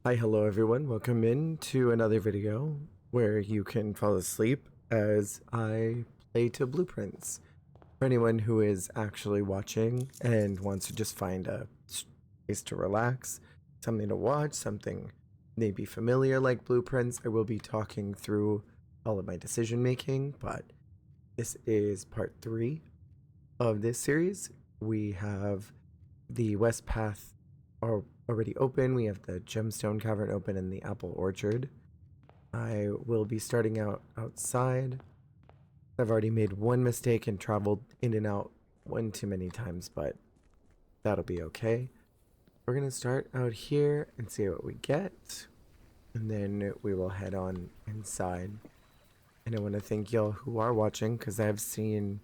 Hi, hello everyone. Welcome in to another video where you can fall asleep as I play to blueprints. For anyone who is actually watching and wants to just find a space to relax, something to watch, something maybe familiar like blueprints, I will be talking through all of my decision making, but this is part 3 of this series. We have the West Path are already open. We have the Gemstone Cavern open and the Apple Orchard. I will be starting out outside. I've already made one mistake and traveled in and out one too many times, but that'll be okay. We're going to start out here and see what we get, and then we will head on inside. And I want to thank y'all who are watching because I've seen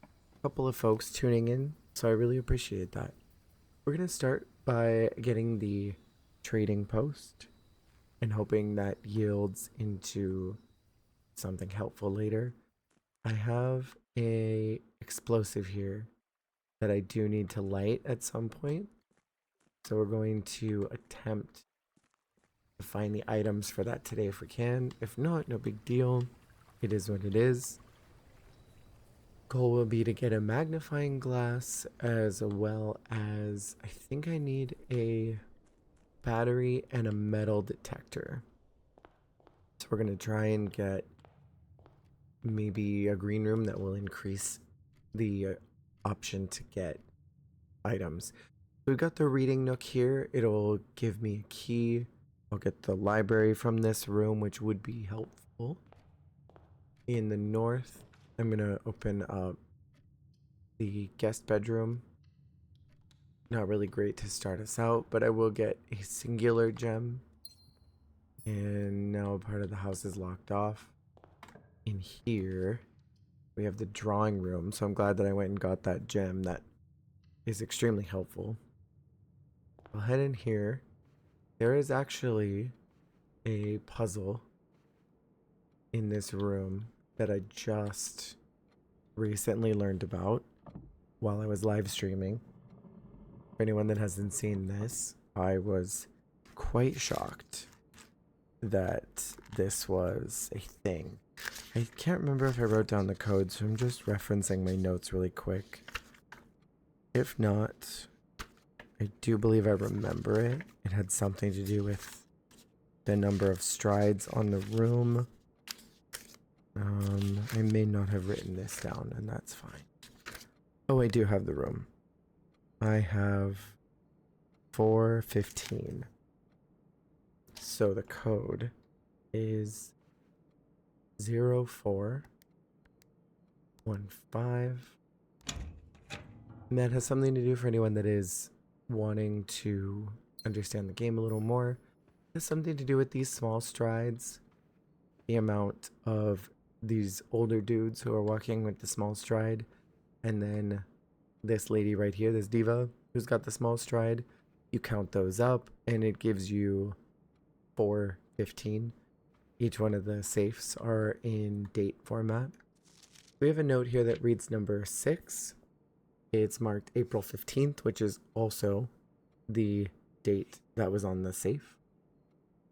a couple of folks tuning in, so I really appreciate that. We're going to start by getting the trading post and hoping that yields into something helpful later. I have a explosive here that I do need to light at some point. So we're going to attempt to find the items for that today if we can. If not, no big deal. It is what it is. Goal will be to get a magnifying glass as well as I think I need a battery and a metal detector. So we're going to try and get maybe a green room that will increase the option to get items. We've got the reading nook here. It'll give me a key. I'll get the library from this room, which would be helpful. In the north, I'm going to open up the guest bedroom. Not really great to start us out, but I will get a singular gem. And now part of the house is locked off. In here, we have the drawing room, so I'm glad that I went and got that gem. That is extremely helpful. I'll head in here. There is actually a puzzle in this room that I just recently learned about while I was live streaming. For anyone that hasn't seen this, I was quite shocked that this was a thing. I can't remember if I wrote down the code, so I'm just referencing my notes really quick. If not, I do believe I remember it. It had something to do with the number of strides on the room. I may not have written this down, and that's fine. Oh, I do have the room. I have 415. So the code is 0415. And that has something to do for anyone that is wanting to understand the game a little more. It has something to do with these small strides, the amount of these older dudes who are walking with the small stride, and then this lady right here, this diva who's got the small stride. You count those up and it gives you 415. Each one of the safes are in date format. We have a note here that reads number 6. It's marked April 15th, which is also the date that was on the safe.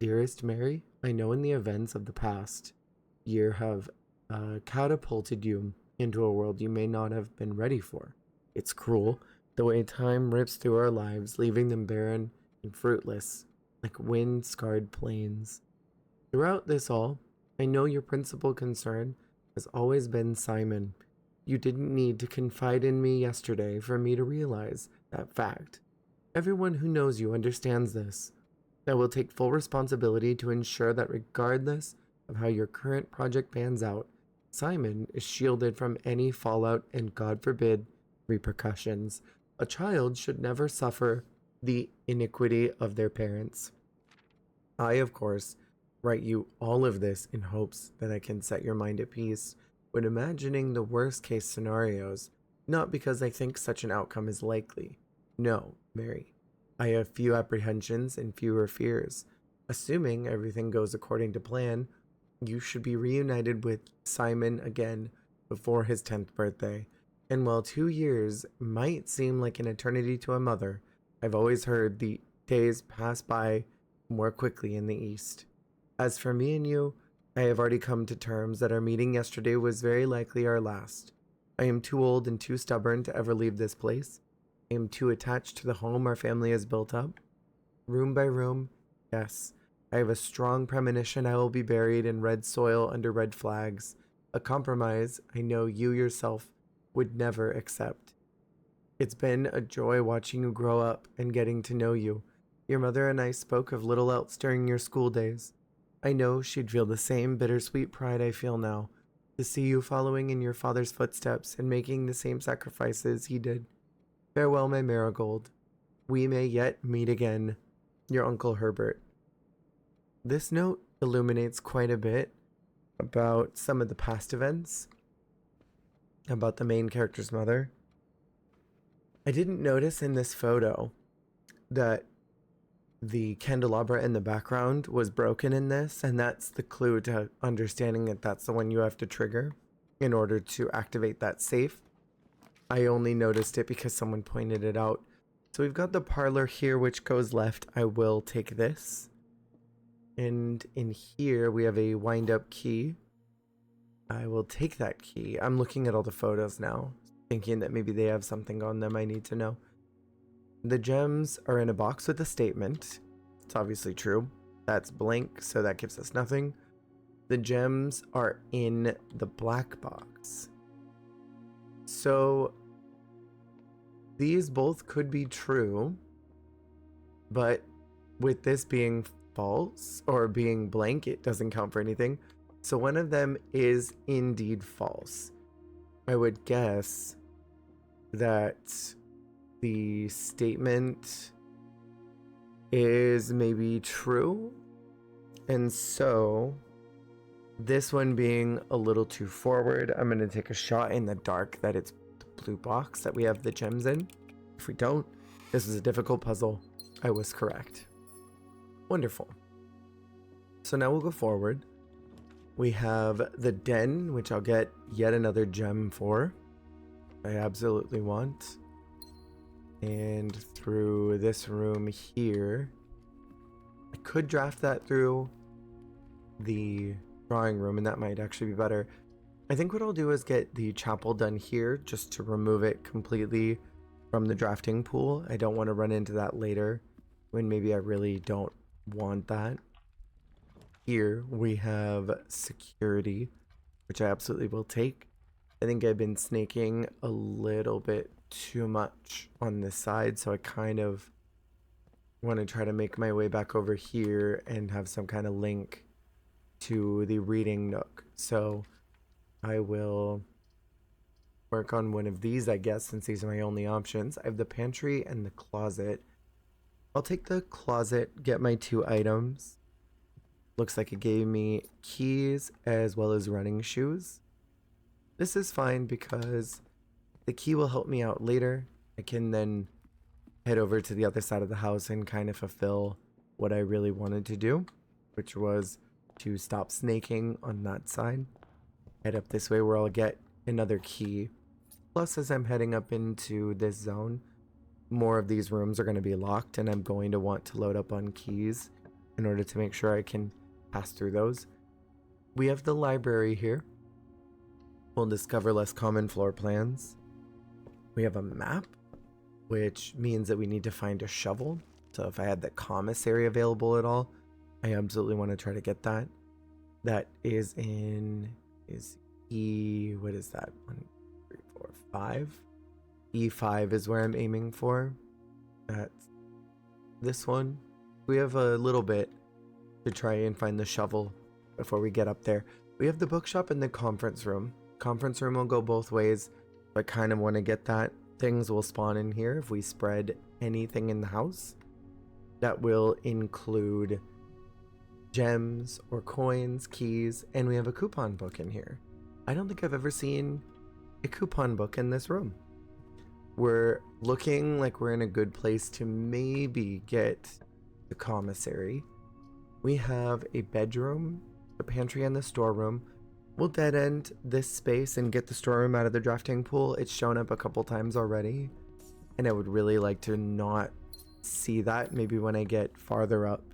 Dearest Mary, I know in the events of the past year have catapulted you into a world you may not have been ready for. It's cruel, the way time rips through our lives, leaving them barren and fruitless, like wind-scarred plains. Throughout this all, I know your principal concern has always been Simon. You didn't need to confide in me yesterday for me to realize that fact. Everyone who knows you understands this. I will take full responsibility to ensure that regardless of how your current project pans out, Simon is shielded from any fallout and, God forbid, repercussions. A child should never suffer the iniquity of their parents. I, of course, write you all of this in hopes that I can set your mind at peace when imagining the worst case scenarios, not because I think such an outcome is likely. No, Mary. I have few apprehensions and fewer fears. Assuming everything goes according to plan, you should be reunited with Simon again before his 10th birthday. And while 2 years might seem like an eternity to a mother, I've always heard the days pass by more quickly in the east. As for me and you, I have already come to terms that our meeting yesterday was very likely our last. I am too old and too stubborn to ever leave this place. I am too attached to the home our family has built up. Room by room, yes, I have a strong premonition I will be buried in red soil under red flags, a compromise I know you yourself would never accept. It's been a joy watching you grow up and getting to know you. Your mother and I spoke of little else during your school days. I know she'd feel the same bittersweet pride I feel now, to see you following in your father's footsteps and making the same sacrifices he did. Farewell, my marigold. We may yet meet again. Your Uncle Herbert. This note illuminates quite a bit about some of the past events, about the main character's mother. I didn't notice in this photo that the candelabra in the background was broken in this, and that's the clue to understanding that that's the one you have to trigger in order to activate that safe. I only noticed it because someone pointed it out. So we've got the parlor here, which goes left. I will take this. And in here, we have a wind-up key. I will take that key. I'm looking at all the photos now, thinking that maybe they have something on them I need to know. The gems are in a box with a statement. It's obviously true. That's blank, so that gives us nothing. The gems are in the black box. So these both could be true, but with this being false or being blank, it doesn't count for anything. So one of them is indeed false. I would guess that the statement is maybe true. And so this one being a little too forward, I'm going to take a shot in the dark that it's the blue box that we have the gems in. If we don't, this is a difficult puzzle. I was correct. Wonderful. So now we'll go forward. We have the den, which I'll get yet another gem for. I absolutely want. And through this room here, I could draft that through the drawing room, and that might actually be better. I think what I'll do is get the chapel done here just to remove it completely from the drafting pool. I don't want to run into that later when maybe I really don't want that. Here we have security, which I absolutely will take. I think I've been snaking a little bit too much on this side, so I kind of want to try to make my way back over here and have some kind of link to the reading nook. So I will work on one of these, I guess, since these are my only options. I have the pantry and the closet. I'll take the closet, get my 2 items. Looks like it gave me keys as well as running shoes. This is fine because the key will help me out later. I can then head over to the other side of the house and kind of fulfill what I really wanted to do, which was to stop snaking on that side. Head up this way where I'll get another key. Plus, as I'm heading up into this zone, more of these rooms are going to be locked, and I'm going to want to load up on keys in order to make sure I can pass through those. We have the library here. We'll discover less common floor plans. We have a map, which means that we need to find a shovel. So if I had the commissary available at all, I absolutely want to try to get that. That is in, is E, what is that? 1, 3, 4, 5. E5 is where I'm aiming for. That's this one. We have a little bit to try and find the shovel before we get up there. We have the bookshop and the conference room. Conference room will go both ways, but I kind of want to get that. Things will spawn in here if we spread anything in the house. That will include gems or coins, keys, and we have a coupon book in here. I don't think I've ever seen a coupon book in this room. We're looking like we're in a good place to maybe get the commissary. We have a bedroom, the pantry, and the storeroom. We'll dead end this space and get the storeroom out of the drafting pool. It's shown up a couple times already, and I would really like to not see that maybe when I get farther up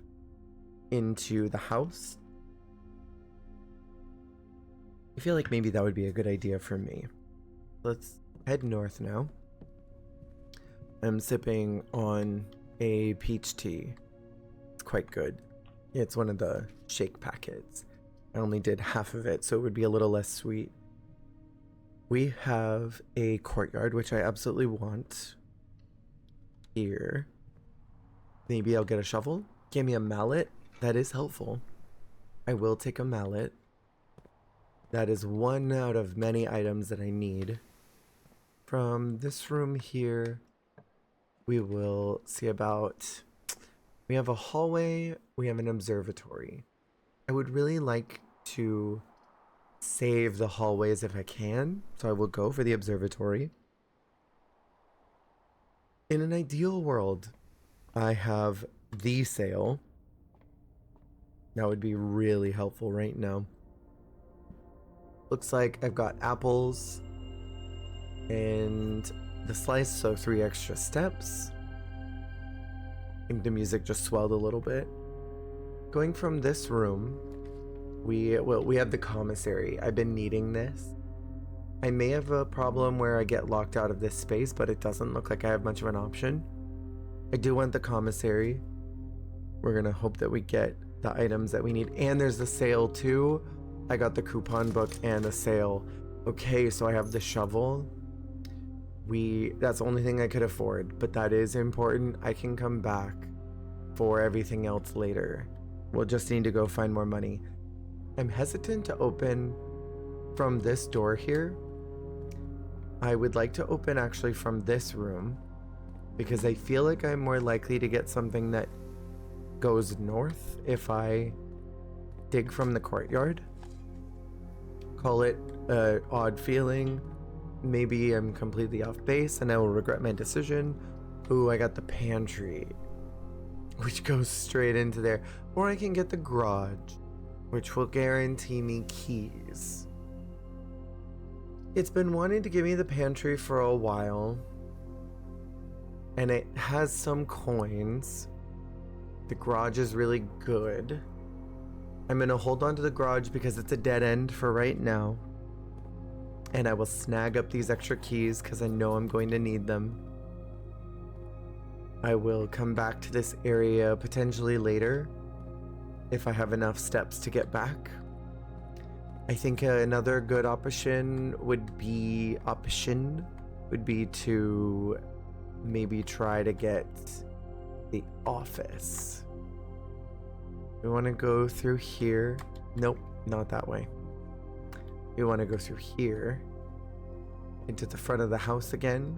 into the house. I feel like maybe that would be a good idea for me. Let's head north now. I'm sipping on a peach tea. It's quite good. It's one of the shake packets. I only did half of it, so it would be a little less sweet. We have a courtyard, which I absolutely want. Here. Maybe I'll get a shovel. Give me a mallet. That is helpful. I will take a mallet. That is one out of many items that I need. From this room here, we will see about... We have a hallway. We have an observatory. I would really like to save the hallways if I can, so I will go for the observatory. In an ideal world, I have the sail. That would be really helpful right now. Looks like I've got apples and the slice, so 3 extra steps. I think the music just swelled a little bit. Going from this room, we have the commissary. I've been needing this. I may have a problem where I get locked out of this space, but it doesn't look like I have much of an option. I do want the commissary. We're gonna hope that we get the items that we need. And there's the sale too. I got the coupon book and the sale. Okay, so I have the shovel. That's the only thing I could afford, but that is important. I can come back for everything else later. We'll just need to go find more money. I'm hesitant to open from this door here. I would like to open actually from this room because I feel like I'm more likely to get something that goes north if I dig from the courtyard. Call it an odd feeling. Maybe I'm completely off base and I will regret my decision. Ooh, I got the pantry, which goes straight into there. Or I can get the garage, which will guarantee me keys. It's been wanting to give me the pantry for a while. And it has some coins. The garage is really good. I'm gonna hold on to the garage because it's a dead end for right now. And I will snag up these extra keys because I know I'm going to need them. I will come back to this area potentially later if I have enough steps to get back. I think another good option would be to maybe try to get the office. We want to go through here. Nope, not that way. We want to go through here into the front of the house again.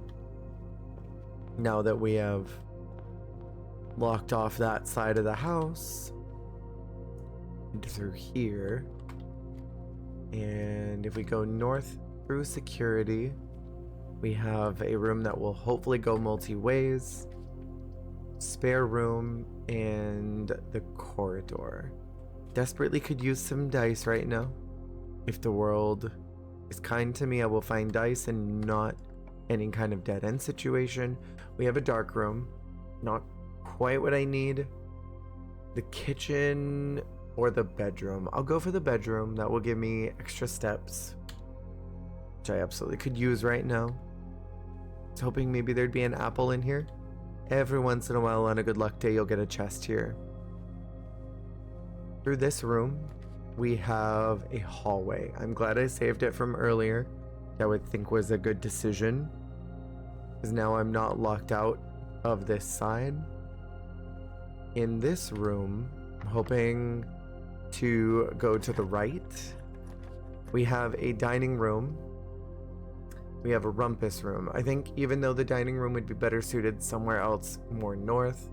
Now that we have locked off that side of the house, into through here. And if we go north through security, we have a room that will hopefully go multi-ways, spare room, and the corridor. Desperately could use some dice right now. If the world is kind to me, I will find dice and not any kind of dead-end situation. We have a dark room. Not quite what I need. The kitchen or the bedroom. I'll go for the bedroom. That will give me extra steps, which I absolutely could use right now. I was hoping maybe there'd be an apple in here. Every once in a while on a good luck day, you'll get a chest here. Through this room, we have a hallway. I'm glad I saved it from earlier. I would think was a good decision, because now I'm not locked out of this side. In this room, I'm hoping to go to the right. We have a dining room. We have a rumpus room. I think even though the dining room would be better suited somewhere else more north,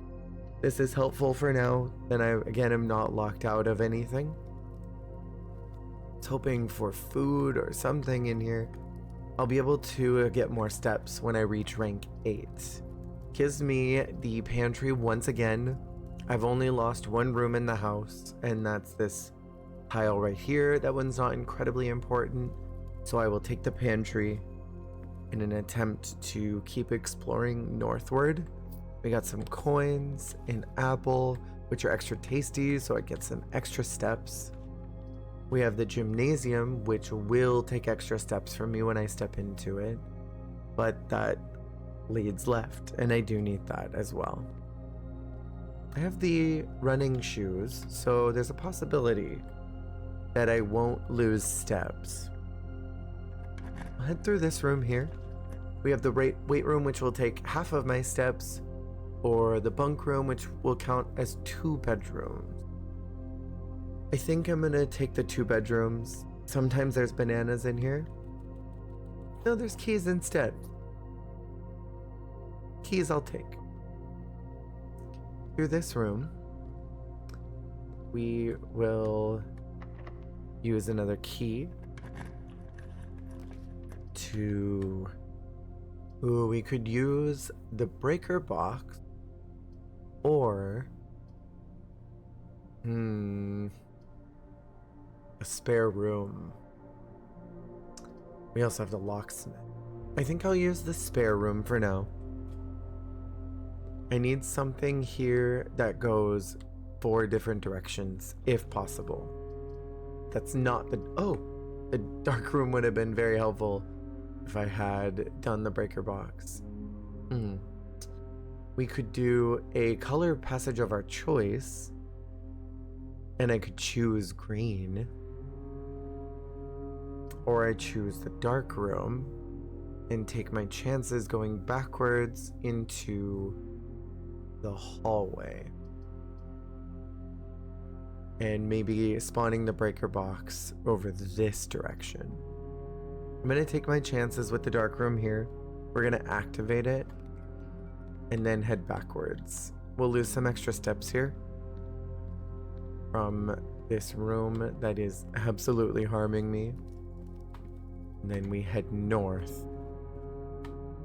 this is helpful for now. Then I, again, am not locked out of anything. I was hoping for food or something in here. I'll be able to get more steps when I reach rank 8. Gives me the pantry once again. I've only lost one room in the house, and that's this tile right here. That one's not incredibly important, so I will take the pantry in an attempt to keep exploring northward. We got some coins, an apple, which are extra tasty, so I get some extra steps. We have the gymnasium, which will take extra steps from me when I step into it, but that leads left, and I do need that as well. I have the running shoes, so there's a possibility that I won't lose steps. I'll head through this room here. We have the weight room, which will take half of my steps, or the bunk room, which will count as 2 bedrooms. I think I'm gonna take the 2 bedrooms. Sometimes there's bananas in here. No, there's keys instead. Keys I'll take. Through this room, we will use another key to... Ooh, we could use the breaker box or... a spare room. We also have the locksmith. I think I'll use the spare room for now. I need something here that goes 4 different directions, if possible. That's not the... Oh! The dark room would have been very helpful if I had done the breaker box. We could do a color passage of our choice, and I could choose green. Or I choose the dark room and take my chances going backwards into the hallway. And maybe spawning the breaker box over this direction. I'm gonna take my chances with the dark room here. We're gonna activate it and then head backwards. We'll lose some extra steps here from this room that is absolutely harming me. And then we head north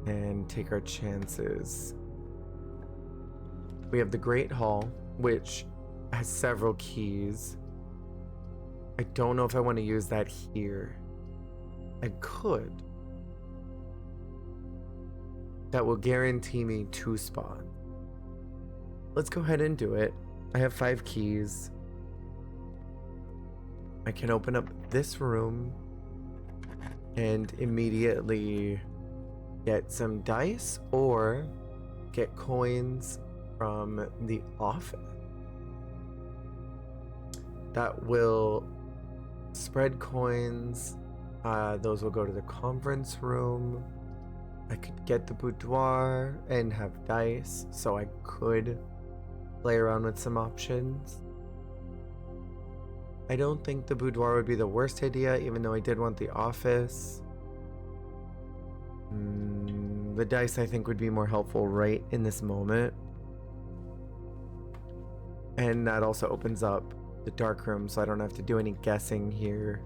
and take our chances. We have the Great Hall, which has several keys. I don't know if I want to use that here. I could. That will guarantee me 2 spots. Let's go ahead and do it. I have 5 keys. I can open up this room and immediately get some dice or get coins from the office. That will spread coins. Those will go to the conference room. I could get the boudoir and have dice, so I could play around with some options. I don't think the boudoir would be the worst idea, even though I did want the office. The dice I think would be more helpful right in this moment. And that also opens up the dark room, so I don't have to do any guessing here.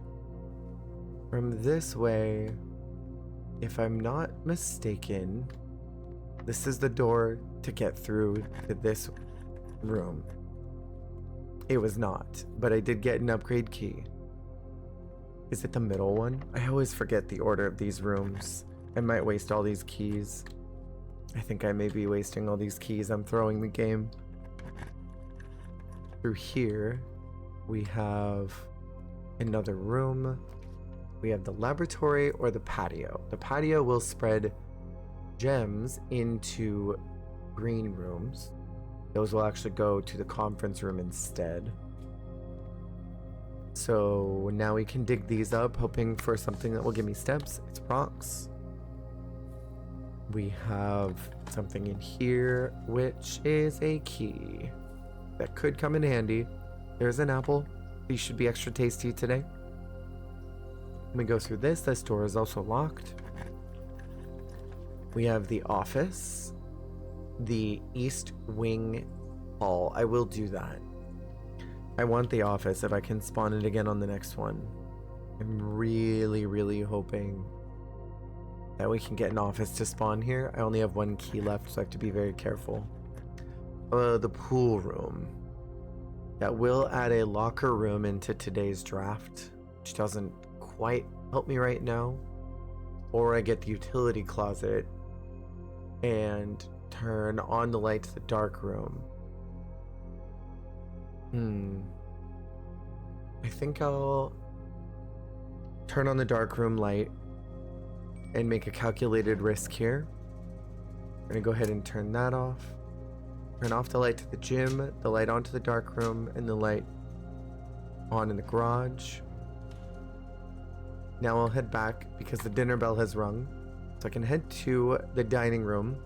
From this way, if I'm not mistaken, this is the door to get through to this room. It was not, but I did get an upgrade key. Is it the middle one? I always forget the order of these rooms. I might waste all these keys. I think I may be wasting all these keys. I'm throwing the game. Through here, we have another room. We have the laboratory or the patio. The patio will spread gems into green rooms. Those will actually go to the conference room instead. So now we can dig these up, hoping for something that will give me steps. It's rocks. We have something in here, which is a key that could come in handy. There's an apple. These should be extra tasty today. When we go through this door is also locked. We have the office, the East Wing Hall. I will do that. I want the office if I can spawn it again on the next one. I'm really, really hoping that we can get an office to spawn here. I only have 1 key left, so I have to be very careful. The pool room. That will add a locker room into today's draft, which doesn't quite help me right now. Or I get the utility closet and turn on the light to the dark room. I think I'll turn on the dark room light and make a calculated risk here. I'm gonna go ahead and turn that off. Turn off the light to the gym, the light onto the dark room, and the light on in the garage. Now I'll head back because the dinner bell has rung. So I can head to the dining room.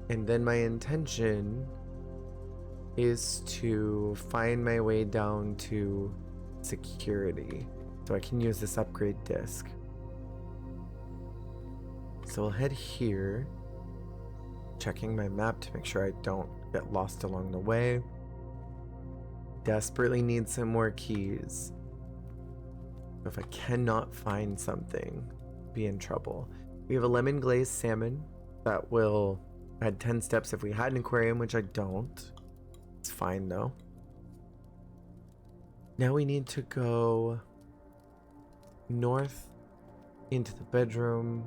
And then my intention is to find my way down to security so I can use this upgrade disc. So I'll head here, checking my map to make sure I don't get lost along the way. Desperately need some more keys. If I cannot find something, be in trouble. We have a lemon glazed salmon that will add 10 steps if we had an aquarium, which I don't. It's fine though. Now we need to go north into the bedroom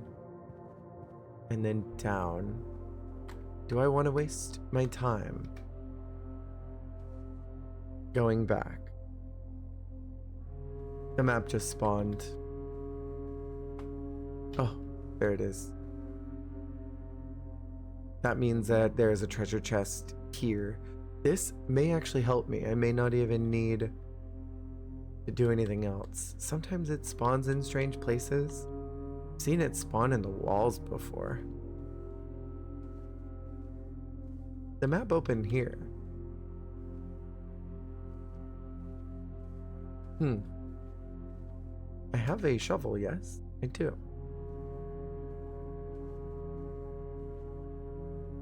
and then down. Do I want to waste my time going back? The map just spawned. Oh, there it is. That means that there is a treasure chest here. This may actually help me. I may not even need to do anything else. Sometimes it spawns in strange places. I've seen it spawn in the walls before. The map opened here. I have a shovel, yes, I do.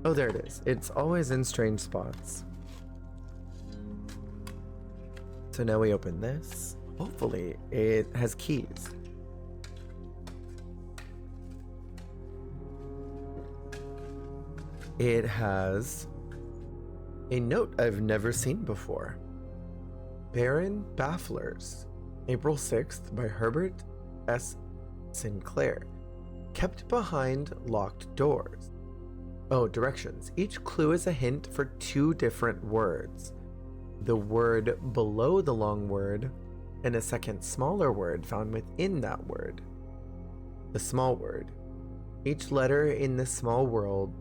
Oh, there it is. It's always in strange spots. So now we open this. Hopefully it has keys. It has a note I've never seen before. Baron Bafflers, April 6th by Herbert S. Sinclair. Kept behind locked doors. Oh, directions. Each clue is a hint for 2 different words. The word below the long word and a second smaller word found within that word. The small word. Each letter in the small world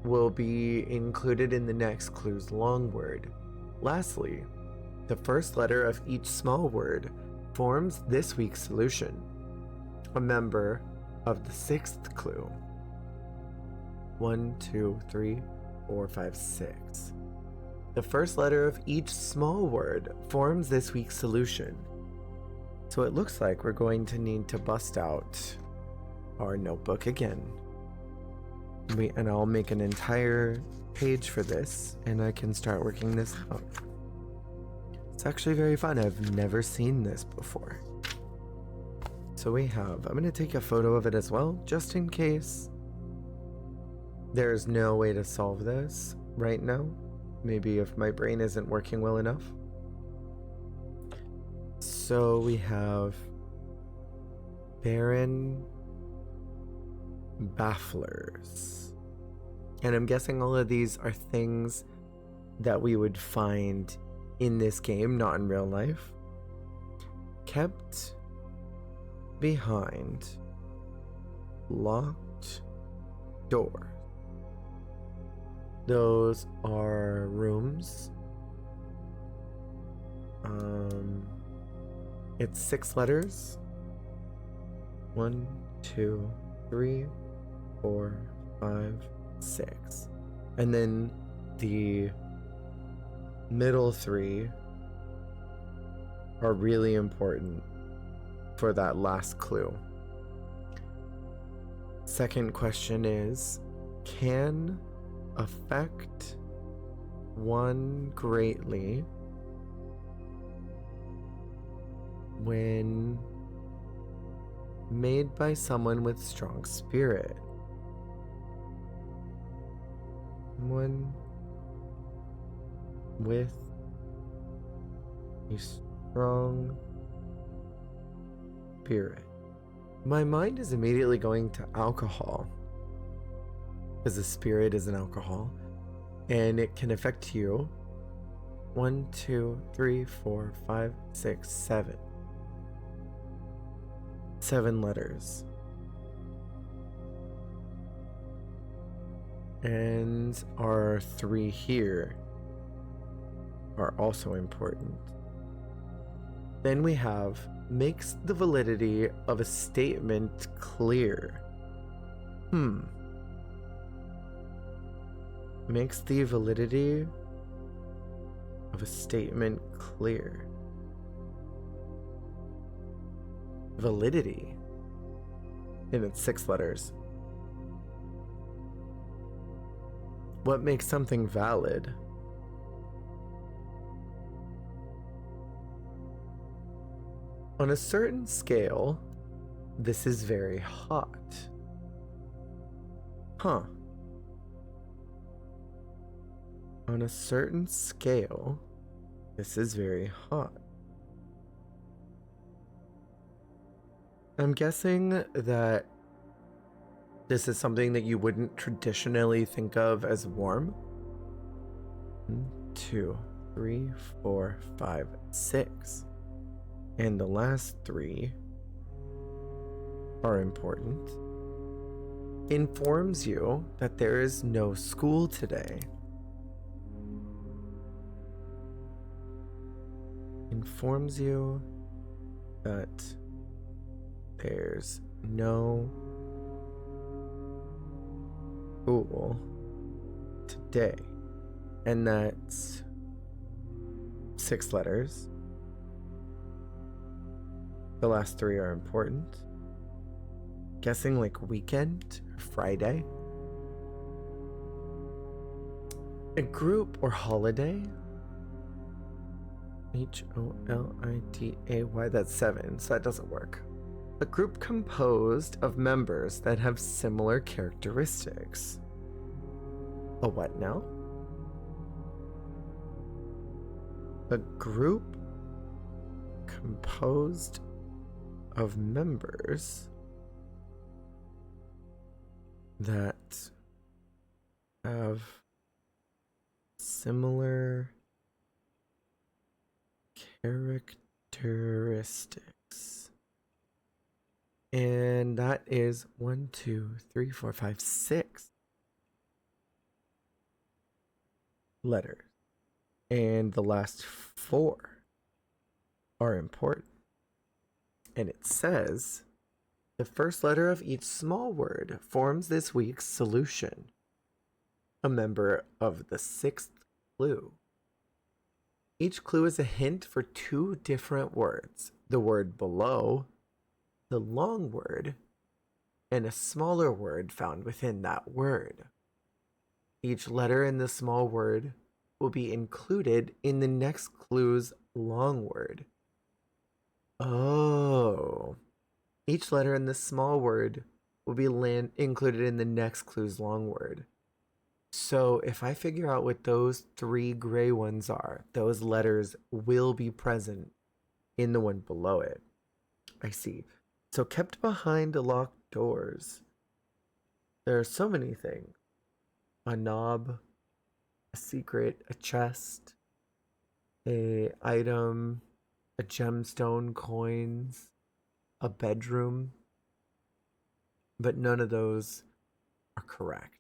will be included in the next clue's long word. Lastly, the first letter of each small word forms this week's solution. A member of the 6th clue. 1, 2, 3, 4, 5, 6. The first letter of each small word forms this week's solution. So it looks like we're going to need to bust out our notebook again. And I'll make an entire page for this, and I can start working this out. It's actually very fun. I've never seen this before. So I'm going to take a photo of it as well, just in case there's no way to solve this right now. Maybe if my brain isn't working well enough. So we have Baron Bafflers. And I'm guessing all of these are things that we would find in this game, not in real life. Kept behind locked doors. Those are rooms. It's 6 letters. 1, 2, 3, 4, 5, 6. And then the middle 3 are really important for that last clue. Second question is, can affect one greatly when made by someone with strong spirit. Someone with a strong spirit. My mind is immediately going to alcohol, because the spirit is an alcohol, and it can affect you 1, 2, 3, 4, 5, 6, 7. 7 letters. And our 3 here are also important. Then we have makes the validity of a statement clear. Makes the validity of a statement clear. Validity. And it's 6 letters. What makes something valid? On a certain scale, this is very hot. Huh. On a certain scale, this is very hot. I'm guessing that this is something that you wouldn't traditionally think of as warm. 1, 2, 3, 4, 5, 6. And the last 3 are important. Informs you that there is no school today. Informs you that there's no school today. And that's 6 letters. The last 3 are important. Guessing like weekend or Friday. A group or holiday. Holiday, that's 7, so that doesn't work. A group composed of members that have similar characteristics. A what now? A group composed of members that have similar characteristics. And that is 1, 2, 3, 4, 5, 6 letters. And the last 4 are important. And it says, the first letter of each small word forms this week's solution. A member of the 6th clue. Each clue is a hint for 2 different words. The word below, the long word, and a smaller word found within that word. Each letter in the small word will be included in the next clue's long word. Oh. Each letter in the small word will be included in the next clue's long word. So if I figure out what those 3 gray ones are, those letters will be present in the one below it. I see. So kept behind locked doors. There are so many things. A knob, a secret, a chest, a item, a gemstone, coins, a bedroom. But none of those are correct.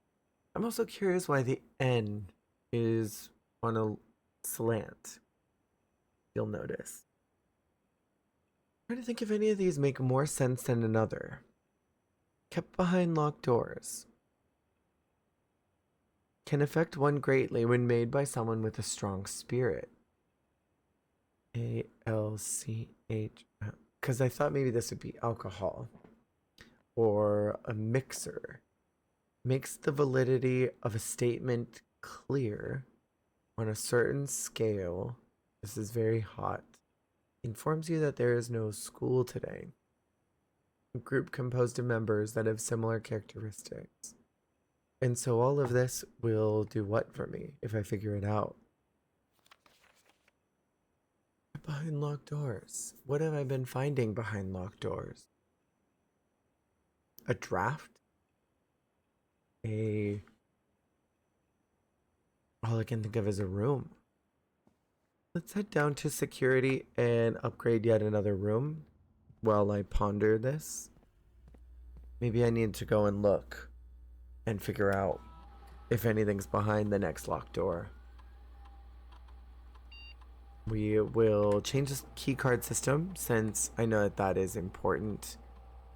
I'm also curious why the N is on a slant. You'll notice. I'm trying to think if any of these make more sense than another. Kept behind locked doors. Can affect one greatly when made by someone with a strong spirit. ALCH. Because I thought maybe this would be alcohol. Or a mixer. Makes the validity of a statement clear on a certain scale. This is very hot. Informs you that there is no school today. A group composed of members that have similar characteristics. And so all of this will do what for me if I figure it out? Behind locked doors. What have I been finding behind locked doors? A draft? All I can think of is a room. Let's head down to security and upgrade yet another room while I ponder this. Maybe I need to go and look and figure out if anything's behind the next locked door. We will change the key card system since I know that is important.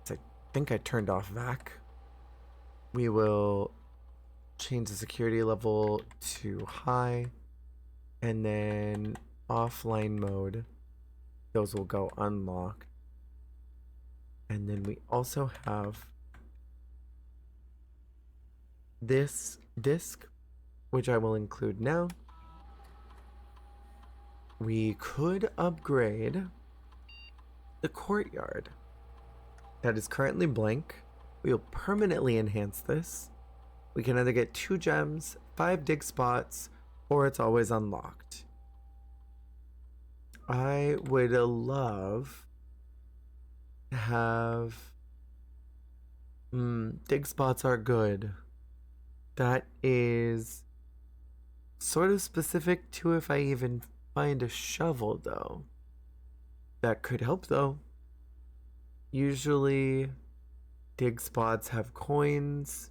I think I turned off VAC. We will change the security level to high, and then offline mode, those will go unlocked. And then we also have this disc, which I will include now. We could upgrade the courtyard that is currently blank. We will permanently enhance this. We can either get 2 gems, 5 dig spots, or it's always unlocked. I would love to have... dig spots are good. That is sort of specific to if I even find a shovel, though. That could help, though. Usually, dig spots have coins.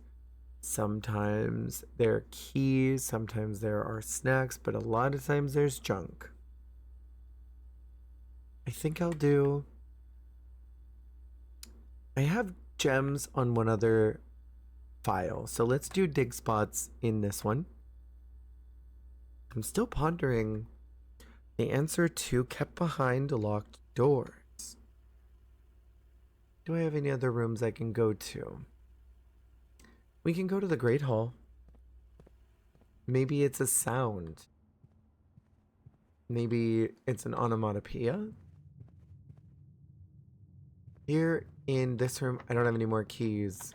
Sometimes there are keys. Sometimes there are snacks. But a lot of times there's junk. I think I'll do... I have gems on one other file. So let's do dig spots in this one. I'm still pondering the answer to kept behind locked doors. Do I have any other rooms I can go to? We can go to the Great Hall. Maybe it's a sound. Maybe it's an onomatopoeia. Here in this room, I don't have any more keys.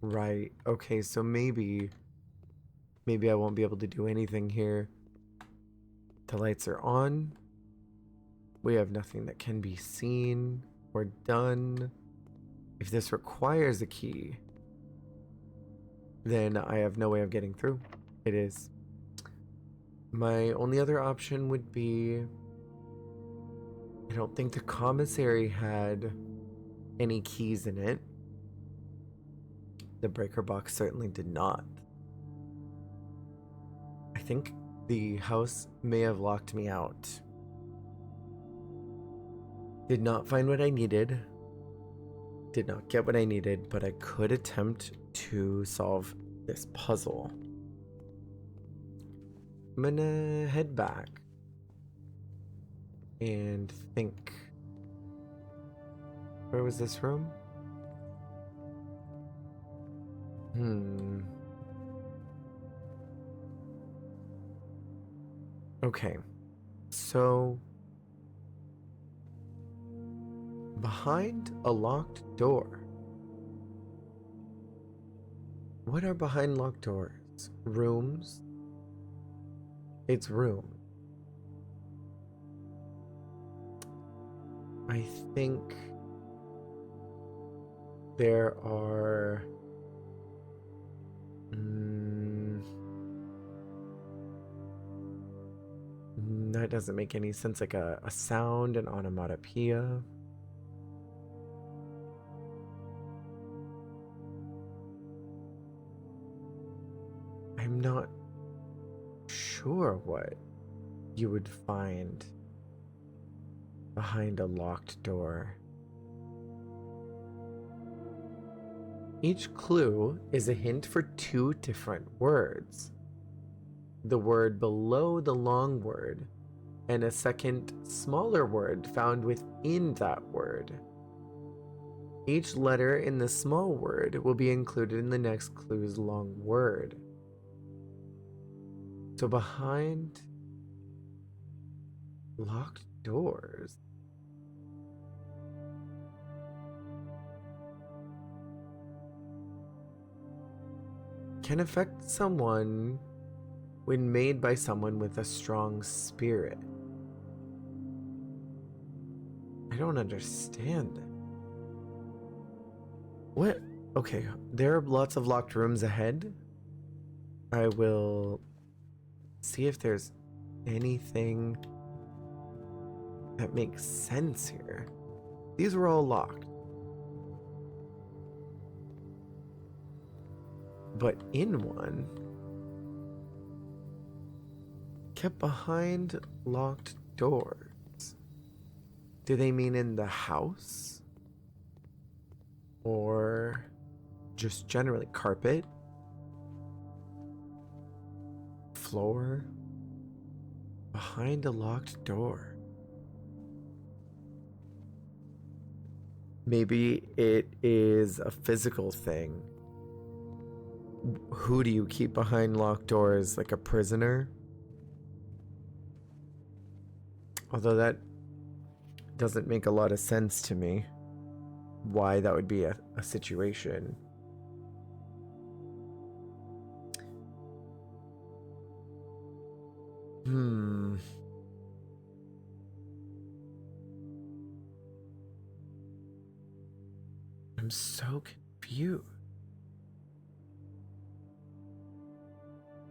Right. Okay, so maybe I won't be able to do anything here. The lights are on. We have nothing that can be seen or done. If this requires a key, then I have no way of getting through. It is. My only other option would be... I don't think the commissary had any keys in it. The breaker box certainly did not. I think the house may have locked me out. Did not find what I needed. Did not get what I needed, but I could attempt to solve this puzzle. I'm gonna head back and think. Where was this room? Okay, so behind a locked door. What are behind locked doors? Rooms? It's room. I think there are... that doesn't make any sense. Like a sound, an onomatopoeia. I'm not sure what you would find behind a locked door. Each clue is a hint for 2 different words. The word below the long word and a second smaller word found within that word. Each letter in the small word will be included in the next clue's long word. So behind locked doors, can affect someone when made by someone with a strong spirit. I don't understand that. What? Okay, there are lots of locked rooms ahead. I will see if there's anything that makes sense here. These were all locked. But in one, kept behind locked doors. Do they mean in the house? Or just generally carpet? Floor? Behind a locked door. Maybe it is a physical thing. Who do you keep behind locked doors? Like a prisoner? Although that doesn't make a lot of sense to me. Why that would be a situation. I'm so confused.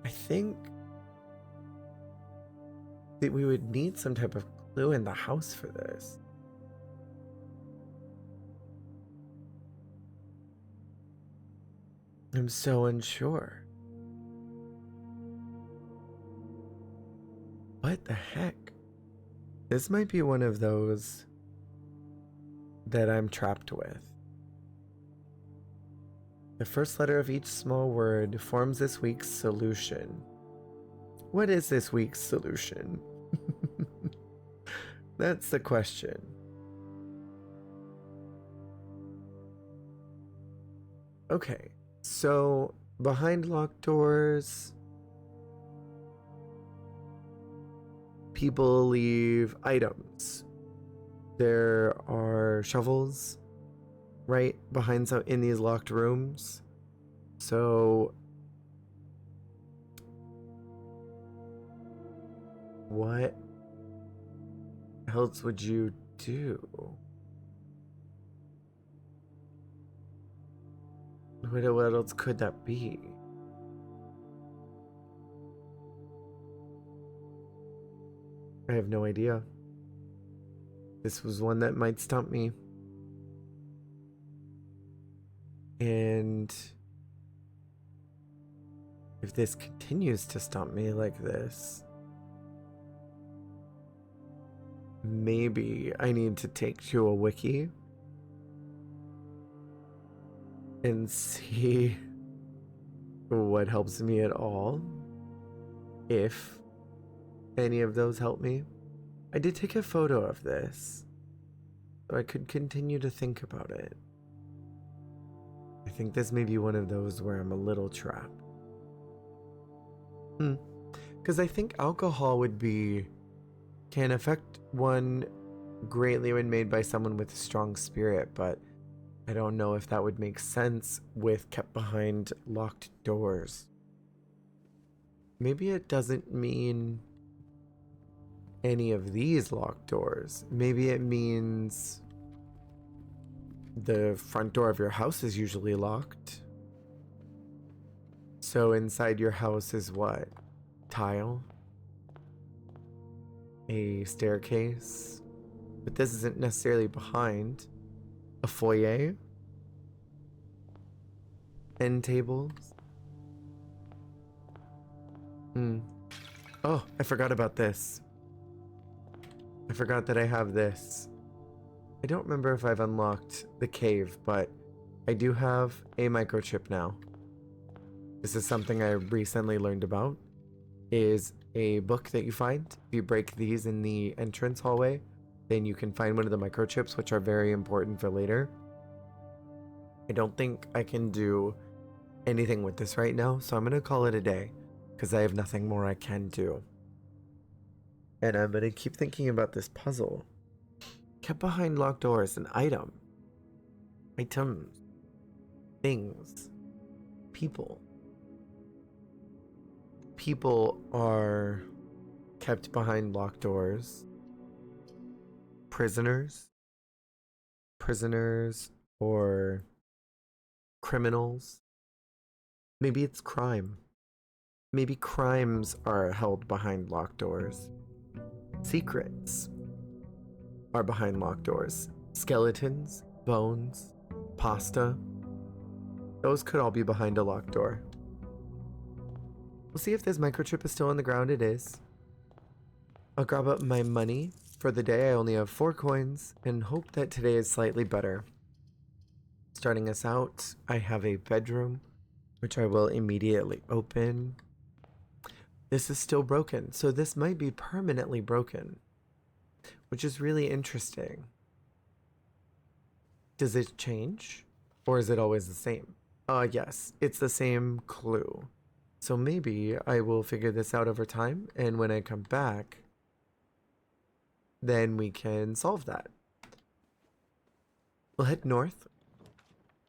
I think that we would need some type of clue in the house for this. I'm so unsure. What the heck? This might be one of those that I'm trapped with. The first letter of each small word forms this week's solution. What is this week's solution? That's the question. Okay, so behind locked doors, people leave items. There are shovels right behind some in these locked rooms. So what else would you do? What else could that be? I have no idea. This was one that might stump me. And if this continues to stump me like this, maybe I need to take to a wiki and see what helps me at all, if any of those help me. I did take a photo of this, so I could continue to think about it. I think this may be one of those where I'm a little trapped. Because I think alcohol can affect one greatly when made by someone with a strong spirit, but I don't know if that would make sense with kept behind locked doors. Maybe it doesn't mean any of these locked doors. Maybe it means the front door of your house is usually locked. So inside your house is what? Tile? A staircase? But this isn't necessarily behind. A foyer? End tables? Oh, I forgot about this. I forgot that I have this. I don't remember if I've unlocked the cave, but I do have a microchip now. This is something I recently learned about. Is a book that you find. If you break these in the entrance hallway, then you can find one of the microchips, which are very important for later. I don't think I can do anything with this right now, so I'm going to call it a day, because I have nothing more I can do. And I'm going to keep thinking about this puzzle. Kept behind locked doors, an item. Items. Things. People. People are kept behind locked doors. Prisoners. Prisoners or criminals. Maybe it's crime. Maybe crimes are held behind locked doors. Secrets are behind locked doors. Skeletons, bones, pasta. Those could all be behind a locked door. We'll see if this microchip is still on the ground. It is. I'll grab up my money. For the day, I only have 4 coins and hope that today is slightly better. Starting us out, I have a bedroom, which I will immediately open. This is still broken, so this might be permanently broken, which is really interesting. Does it change? Or is it always the same? Yes, it's the same clue. So maybe I will figure this out over time, and when I come back, then we can solve that. We'll head north.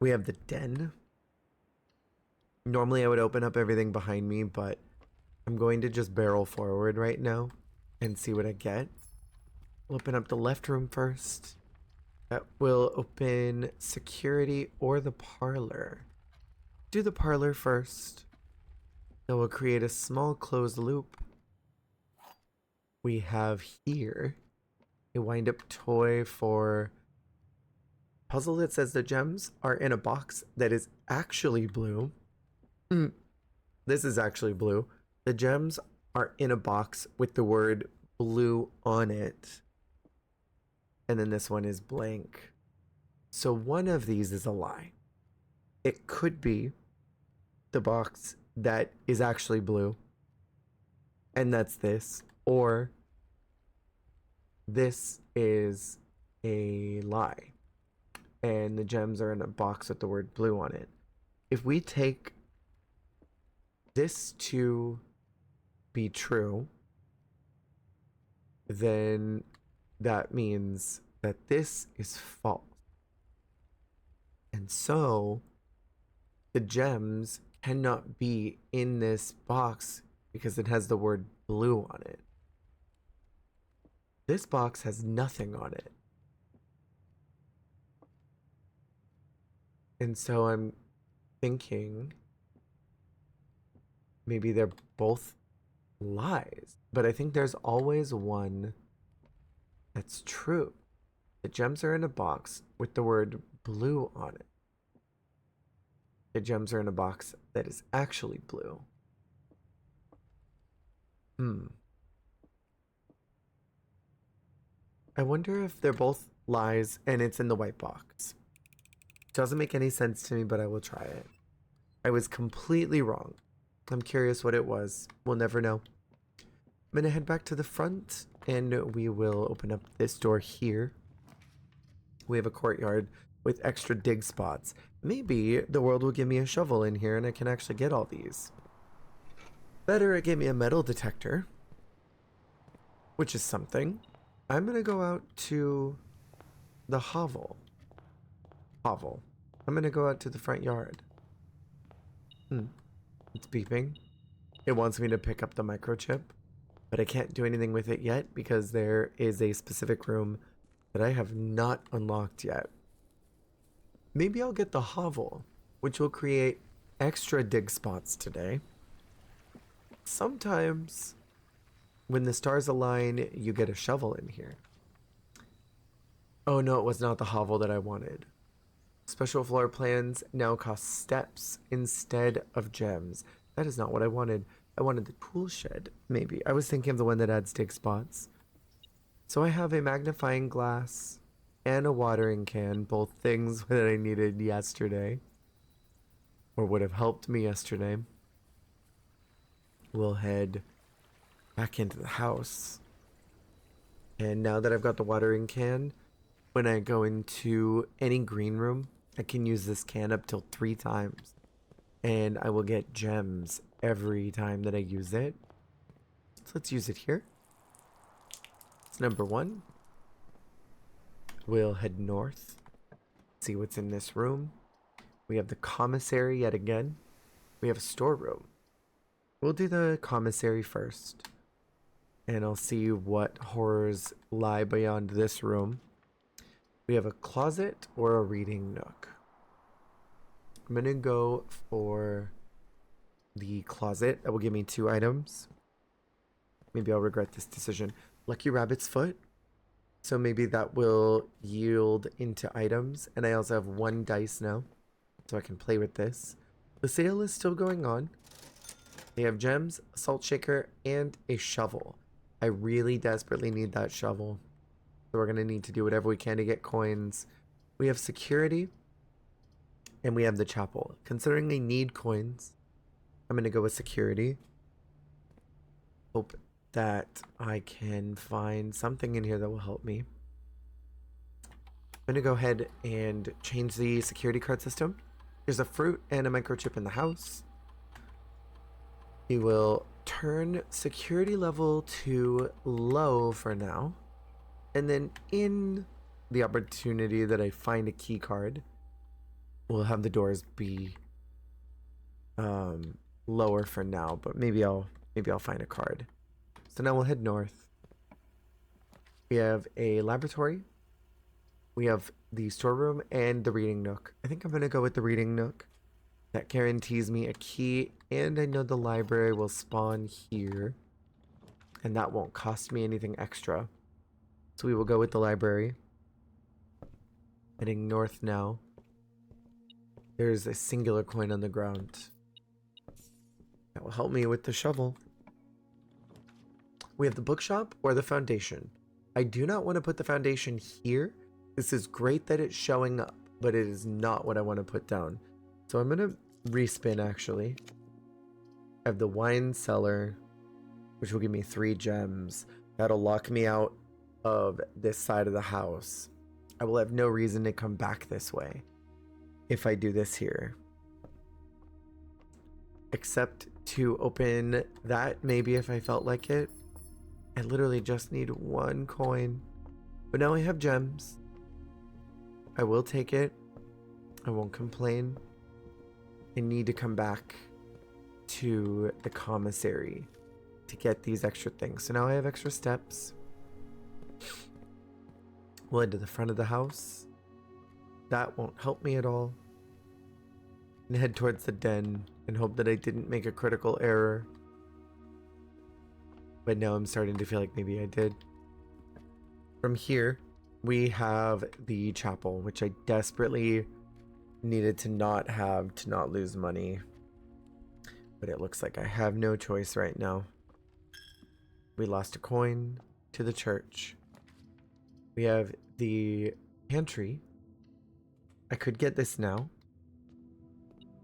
We have the den. Normally I would open up everything behind me, but I'm going to just barrel forward right now and see what I get. We'll open up the left room first. That will open security or the parlor. Do the parlor first. That will create a small closed loop. We have here a wind-up toy for puzzle that says the gems are in a box that is actually blue. This is actually blue. The gems are in a box with the word blue on it. And then this one is blank. So one of these is a lie. It could be the box that is actually blue. And that's this. Or this is a lie. And the gems are in a box with the word blue on it. If we take this to be true, then that means that this is false. And so the gems cannot be in this box because it has the word blue on it. This box has nothing on it. And so I'm thinking maybe they're both lies, but I think there's always one that's true. The gems are in a box with the word blue on it. The gems are in a box that is actually blue. I wonder if they're both lies and it's in the white box. Doesn't make any sense to me, but I will try it. I was completely wrong. I'm curious what it was. We'll never know. I'm gonna head back to the front and we will open up this door here. We have a courtyard with extra dig spots. Maybe the world will give me a shovel in here and I can actually get all these. Better it gave me a metal detector, which is something. I'm gonna go out to the hovel. I'm gonna go out to the front yard. It's beeping. It wants me to pick up the microchip, but I can't do anything with it yet because there is a specific room that I have not unlocked yet. Maybe I'll get the hovel, which will create extra dig spots today. Sometimes when the stars align, you get a shovel in here. Oh no, it was not the hovel that I wanted. Special floor plans now cost steps instead of gems. That is not what I wanted. I wanted the tool shed, maybe. I was thinking of the one that adds dig spots. So I have a magnifying glass and a watering can, both things that I needed yesterday, or would have helped me yesterday. We'll head back into the house. And now that I've got the watering can, when I go into any green room, I can use this can up till 3 times. And I will get gems every time that I use it. So let's use it here. It's number 1. We'll head north. See what's in this room. We have the commissary yet again. We have a storeroom. We'll do the commissary first. And I'll see what horrors lie beyond this room. We have a closet or a reading nook. I'm gonna go for the closet. That will give me 2 items. Maybe I'll regret this decision. Lucky Rabbit's Foot. So maybe that will yield into items. And I also have 1 dice now, so I can play with this. The sale is still going on. They have gems, a salt shaker, and a shovel. I really desperately need that shovel. So we're going to need to do whatever we can to get coins. We have security. And we have the chapel. Considering they need coins, I'm going to go with security. Hope that I can find something in here that will help me. I'm going to go ahead and change the security card system. There's a fruit and a microchip in the house. We will turn security level to low for now. And then in the opportunity that I find a key card, we'll have the doors be lower for now, but maybe I'll find a card. So now we'll head north. We have a laboratory. We have the storeroom and the reading nook. I think I'm going to go with the reading nook. That guarantees me a key, and I know the library will spawn here. And that won't cost me anything extra. So we will go with the library. Heading north now. There's a singular coin on the ground. That will help me with the shovel. We have the bookshop or the foundation. I do not want to put the foundation here. This is great that it's showing up, but it is not what I want to put down. So I'm going to respin actually. I have the wine cellar, which will give me 3 gems. That'll lock me out of this side of the house. I will have no reason to come back this way if I do this here. Except to open that maybe if I felt like it. I literally just need 1 coin. But now I have gems. I will take it. I won't complain. I need to come back to the commissary to get these extra things. So now I have extra steps. We'll head to the front of the house. That won't help me at all. And head towards the den and hope that I didn't make a critical error. But now I'm starting to feel like maybe I did. From here, we have the chapel, which I desperately needed to not have to not lose money. But it looks like I have no choice right now. We lost a coin to the church. We have the pantry. I could get this now.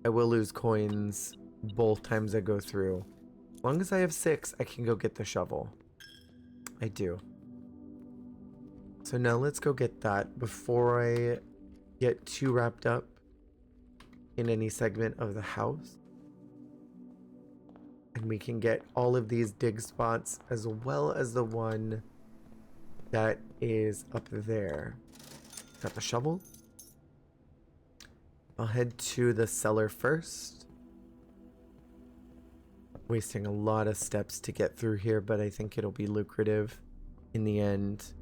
I will lose coins both times I go through. As long as I have 6, I can go get the shovel. I do. So now let's go get that before I get too wrapped up in any segment of the house. And we can get all of these dig spots as well as the one that is up there. Got the shovel. I'll head to the cellar first. Wasting a lot of steps to get through here, but I think it'll be lucrative in the end.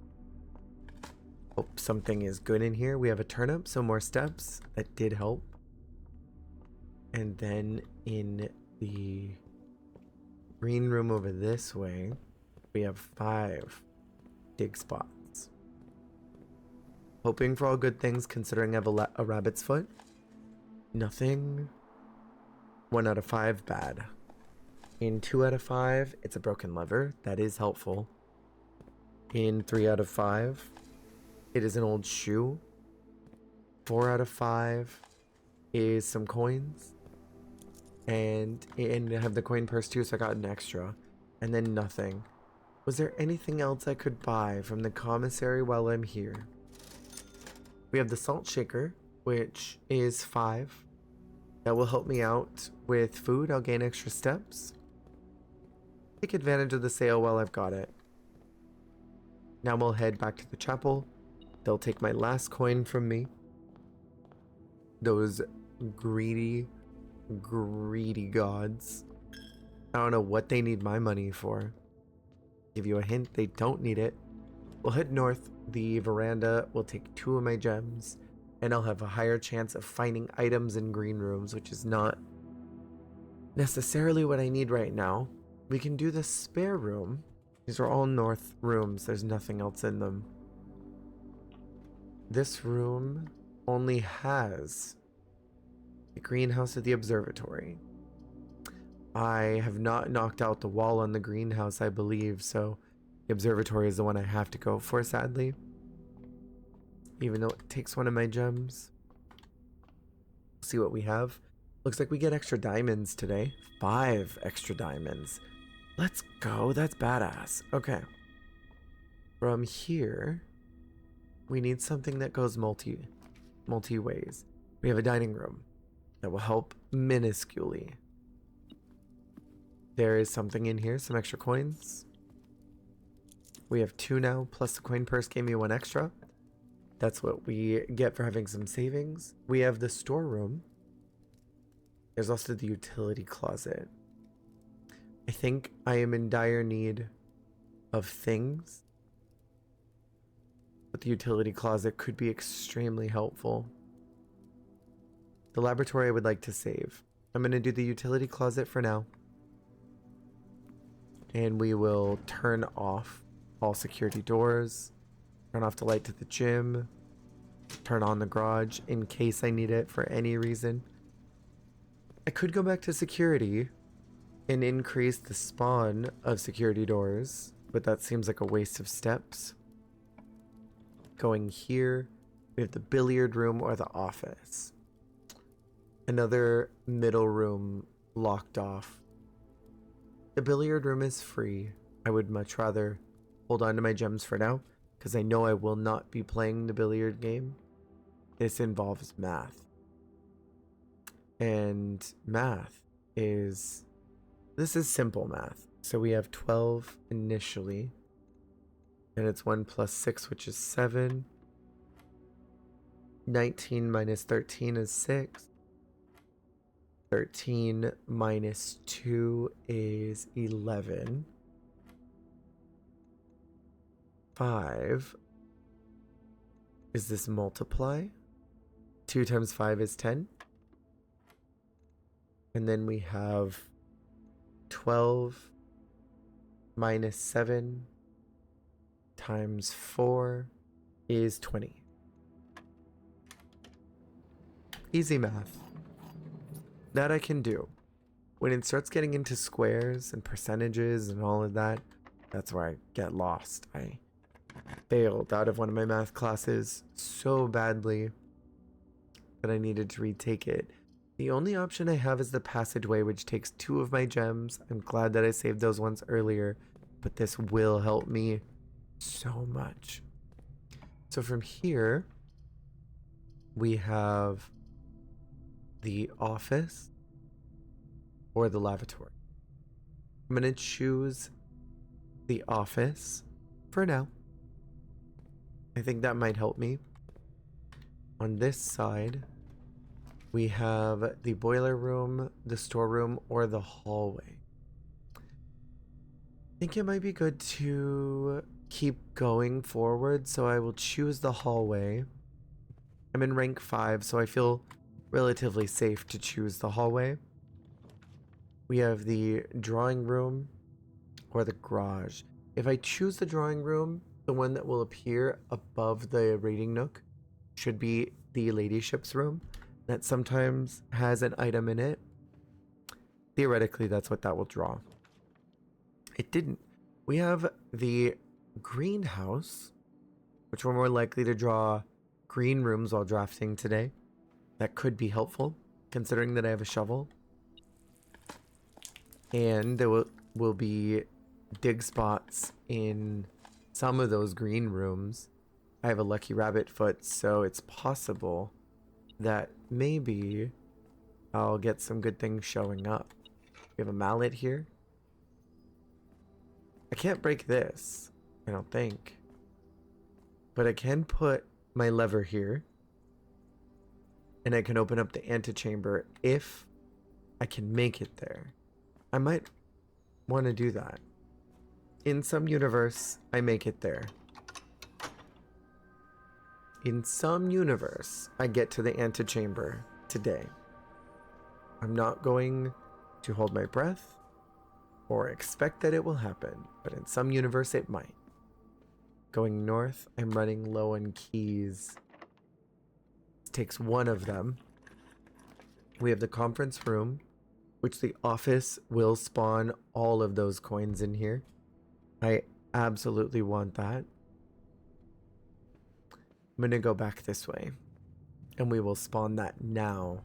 Hope something is good in here. We have a turnip, so more steps. That did help. And then in the green room over this way, we have 5 dig spots. Hoping for all good things considering I have a rabbit's foot. Nothing. 1 out of 5 bad. In 2 out of 5, it's a broken lever. That is helpful. In 3 out of 5, it is an old shoe. 4 out of 5 is some coins. And I have the coin purse too, so I got an extra. And then nothing. Was there anything else I could buy from the commissary while I'm here? We have the salt shaker, which is 5. That will help me out with food. I'll gain extra steps. Take advantage of the sale while I've got it. Now we'll head back to the chapel. They'll take my last coin from me. Those greedy gods. I don't know what they need my money for. Give you a hint, they don't need it. We'll head north. The veranda will take 2 of my gems. And I'll have a higher chance of finding items in green rooms, which is not necessarily what I need right now. We can do the spare room. These are all north rooms. There's nothing else in them. This room only has the greenhouse of the observatory. I have not knocked out the wall on the greenhouse, I believe, so the observatory is the one I have to go for, sadly. Even though it takes one of my gems. See what we have. Looks like we get extra diamonds today. 5 extra diamonds. Let's go. That's badass. Okay. From here, we need something that goes multi ways. We have a dining room that will help minusculely. There is something in here, some extra coins. We have 2 now, plus the coin purse gave me 1 extra. That's what we get for having some savings. We have the storeroom. There's also the utility closet. I think I am in dire need of things, but the utility closet could be extremely helpful. The laboratory I would like to save. I'm going to do the utility closet for now. And we will turn off all security doors, turn off the light to the gym, turn on the garage in case I need it for any reason. I could go back to security and increase the spawn of security doors, but that seems like a waste of steps. Going here, we have the billiard room or the office. Another middle room locked off. The billiard room is free. I would much rather hold on to my gems for now, because I know I will not be playing the billiard game. This involves math. And math is... This is simple math. So we have 12 initially. And it's 1 plus 6, which is 7. 19 minus 13 is 6. 13 minus 2 is 11. 5. Is this multiply? 2 times 5 is 10. And then we have 12 minus 7 times 4 is 20. Easy math. That I can do. When it starts getting into squares and percentages and all of that, that's where I get lost. I failed out of one of my math classes so badly that I needed to retake it. The only option I have is the passageway, which takes 2 of my gems. I'm glad that I saved those ones earlier, but this will help me so much. So from here, we have the office or the lavatory. I'm going to choose the office for now. I think that might help me. On this side, we have the boiler room, the storeroom, or the hallway. I think it might be good to keep going forward, so I will choose the hallway. I'm in rank 5, so I feel relatively safe to choose the hallway. We have the drawing room or the garage. If I choose the drawing room, the one that will appear above the reading nook should be the ladyship's room. That sometimes has an item in it. Theoretically, that's what that will draw. It didn't. We have the greenhouse, which we're more likely to draw green rooms while drafting today. That could be helpful, considering that I have a shovel. And there will be dig spots in some of those green rooms. I have a lucky rabbit foot, so it's possible that maybe I'll get some good things showing up. We have a mallet here. I can't break this, I don't think. But I can put my lever here. And I can open up the antechamber if I can make it there. I might want to do that. In some universe, I make it there. In some universe, I get to the antechamber today. I'm not going to hold my breath or expect that it will happen, but in some universe it might. Going north, I'm running low on keys. This takes one of them. We have the conference room, which the office will spawn all of those coins in here. I absolutely want that. I'm gonna go back this way, and we will spawn that now,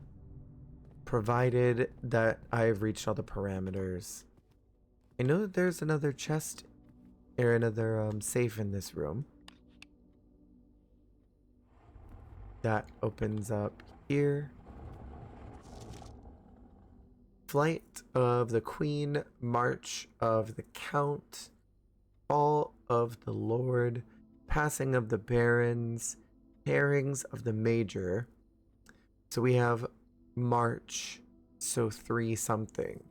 provided that I've reached all the parameters. I know that there's another chest or another safe in this room that opens up here. Flight of the Queen, March of the Count, Fall of the Lord, Passing of the Barons, Pairings of the Major. So we have March, so 3 something.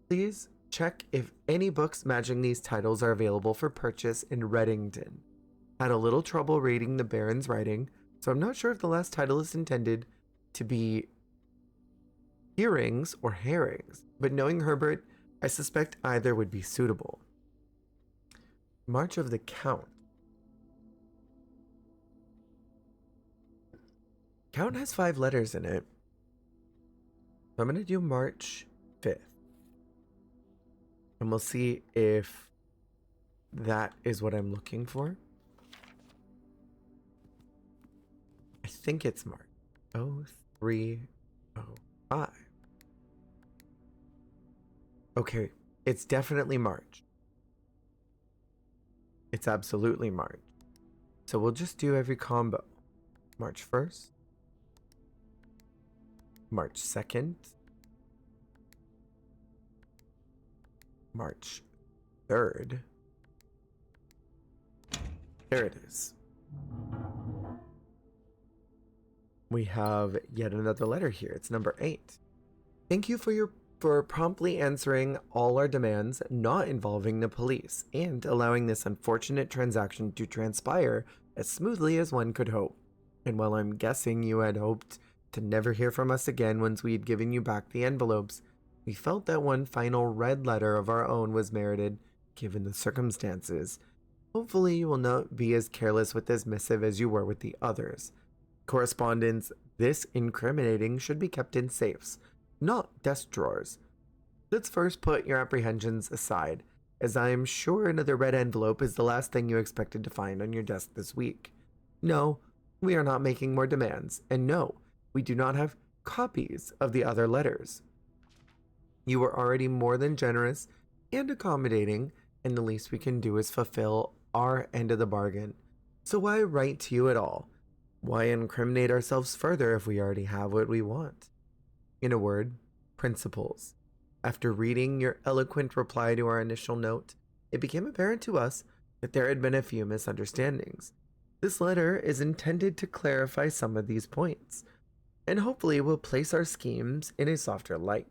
Please check if any books matching these titles are available for purchase in Reddington. Had a little trouble reading the Baron's writing, so I'm not sure if the last title is intended to be earrings or herrings, but knowing Herbert, I suspect either would be suitable. March of the Count. Count has 5 letters in it. So I'm going to do March 5th. And we'll see if that is what I'm looking for. I think it's March. 0305. Okay, it's definitely March. It's absolutely March. So we'll just do every combo. March 1st. March 2nd. March 3rd. There it is. We have yet another letter here. It's number 8. Thank you for promptly answering all our demands not involving the police and allowing this unfortunate transaction to transpire as smoothly as one could hope. And while I'm guessing you had hoped to never hear from us again once we had given you back the envelopes, we felt that one final red letter of our own was merited, given the circumstances. Hopefully you will not be as careless with this missive as you were with the others. Correspondence this incriminating should be kept in safes, not desk drawers. Let's first put your apprehensions aside, as I am sure another red envelope is the last thing you expected to find on your desk this week. No, we are not making more demands, and no, we do not have copies of the other letters. You were already more than generous and accommodating, and the least we can do is fulfill our end of the bargain. So why write to you at all? Why incriminate ourselves further if we already have what we want? In a word, principles. After reading your eloquent reply to our initial note, it became apparent to us that there had been a few misunderstandings. This letter is intended to clarify some of these points, and hopefully will place our schemes in a softer light.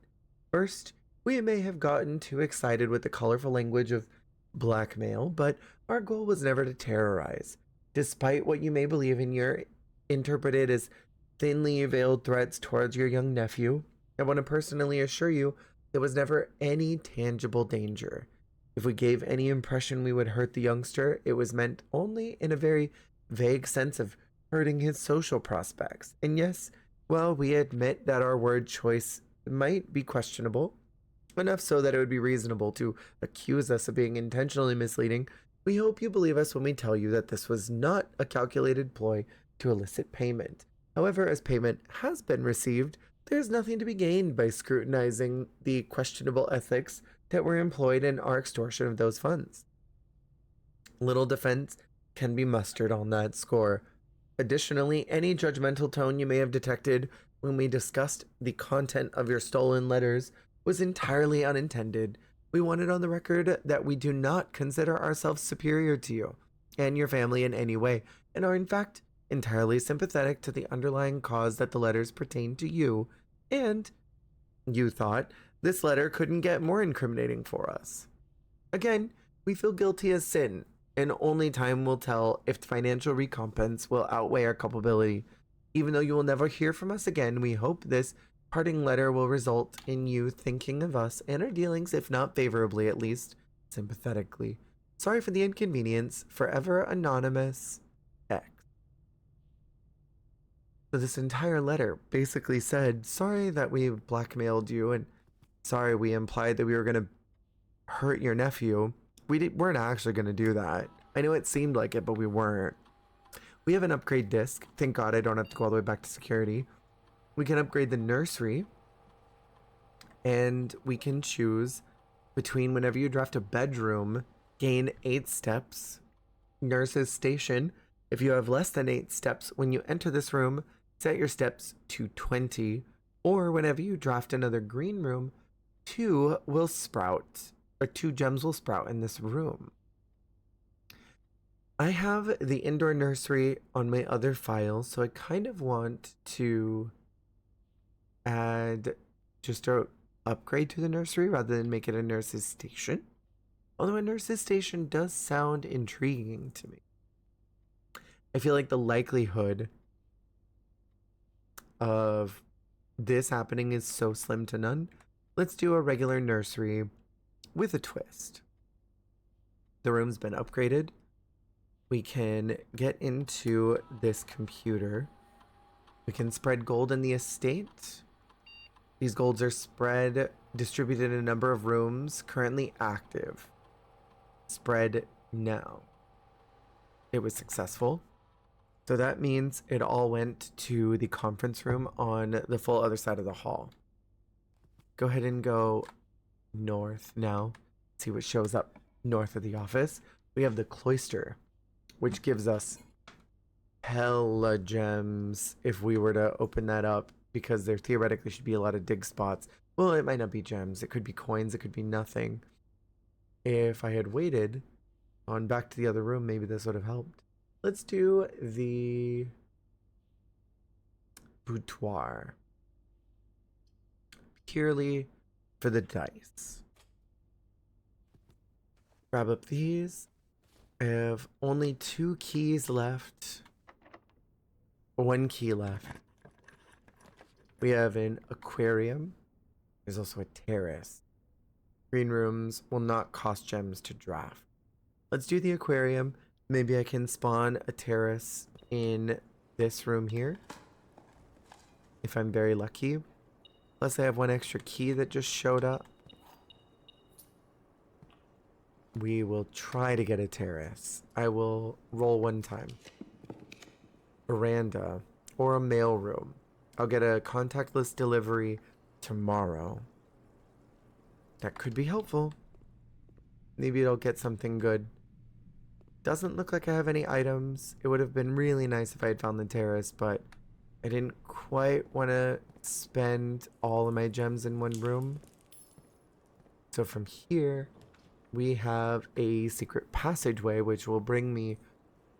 First, we may have gotten too excited with the colorful language of blackmail, but our goal was never to terrorize. Despite what you may believe in your interpreted as thinly veiled threats towards your young nephew, I want to personally assure you there was never any tangible danger. If we gave any impression we would hurt the youngster, it was meant only in a very vague sense of hurting his social prospects. And yes, while we admit that our word choice might be questionable, enough so that it would be reasonable to accuse us of being intentionally misleading, we hope you believe us when we tell you that this was not a calculated ploy to elicit payment. However, as payment has been received, there is nothing to be gained by scrutinizing the questionable ethics that were employed in our extortion of those funds. Little defense can be mustered on that score. Additionally, any judgmental tone you may have detected when we discussed the content of your stolen letters was entirely unintended. We wanted on the record that we do not consider ourselves superior to you and your family in any way, and are in fact entirely sympathetic to the underlying cause that the letters pertain to you, and you thought this letter couldn't get more incriminating for us. Again, we feel guilty as sin, and only time will tell if the financial recompense will outweigh our culpability. Even though you will never hear from us again, we hope this parting letter will result in you thinking of us and our dealings, if not favorably, at least sympathetically. Sorry for the inconvenience. Forever anonymous, X. So this entire letter basically said, sorry that we blackmailed you, and sorry we implied that we were going to hurt your nephew. Weren't actually going to do that. I know it seemed like it, but we weren't. We have an upgrade disc. Thank God I don't have to go all the way back to security. We can upgrade the nursery, and we can choose between whenever you draft a bedroom, gain 8 steps. Nurse's station, if you have less than 8 steps when you enter this room, set your steps to 20. Or whenever you draft another green room, 2 will sprout, or 2 gems will sprout in this room. I have the indoor nursery on my other files, so I kind of want to add just a upgrade to the nursery rather than make it a nurse's station. Although a nurse's station does sound intriguing to me. I feel like the likelihood of this happening is so slim to none. Let's do a regular nursery with a twist. The room's been upgraded. We can get into this computer. We can spread gold in the estate. These golds are spread, distributed in a number of rooms, currently active. Spread now. It was successful. So that means it all went to the conference room on the full other side of the hall. Go ahead and go north now. See what shows up north of the office. We have the cloister, which gives us hella gems if we were to open that up, because there theoretically should be a lot of dig spots. Well, it might not be gems. It could be coins. It could be nothing. If I had waited on back to the other room, maybe this would have helped. Let's do the boudoir. Purely for the dice. Grab up these. I have only 2 keys left. 1 key left. We have an aquarium. There's also a terrace. Green rooms will not cost gems to draft. Let's do the aquarium. Maybe I can spawn a terrace in this room here, if I'm very lucky. Plus I have 1 extra key that just showed up. We will try to get a terrace. I will roll 1 time. Veranda or a mail room. I'll get a contactless delivery tomorrow. That could be helpful. Maybe it'll get something good. Doesn't look like I have any items. It would have been really nice if I had found the terrace, but I didn't quite want to spend all of my gems in 1 room. So from here, we have a secret passageway, which will bring me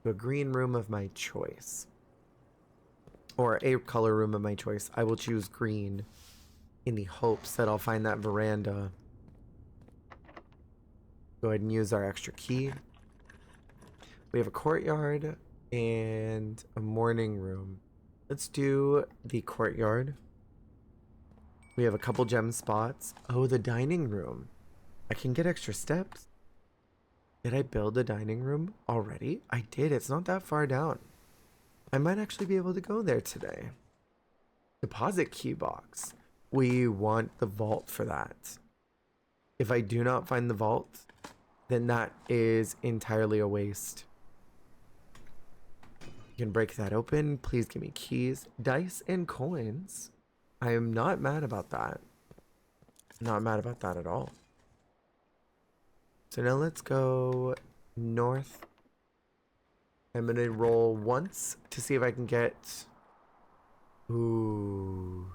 to a green room of my choice. Or a color room of my choice. I will choose green in the hopes that I'll find that veranda. Go ahead and use our extra key. We have a courtyard and a morning room. Let's do the courtyard. We have a couple gem spots. Oh, the dining room. I can get extra steps. Did I build a dining room already? I did. It's not that far down. I might actually be able to go there today. Deposit key box. We want the vault for that. If I do not find the vault, then that is entirely a waste. You can break that open. Please give me keys, dice, and coins. I am not mad about that. Not mad about that at all. So now let's go north. I'm going to roll once to see if I can get... Ooh.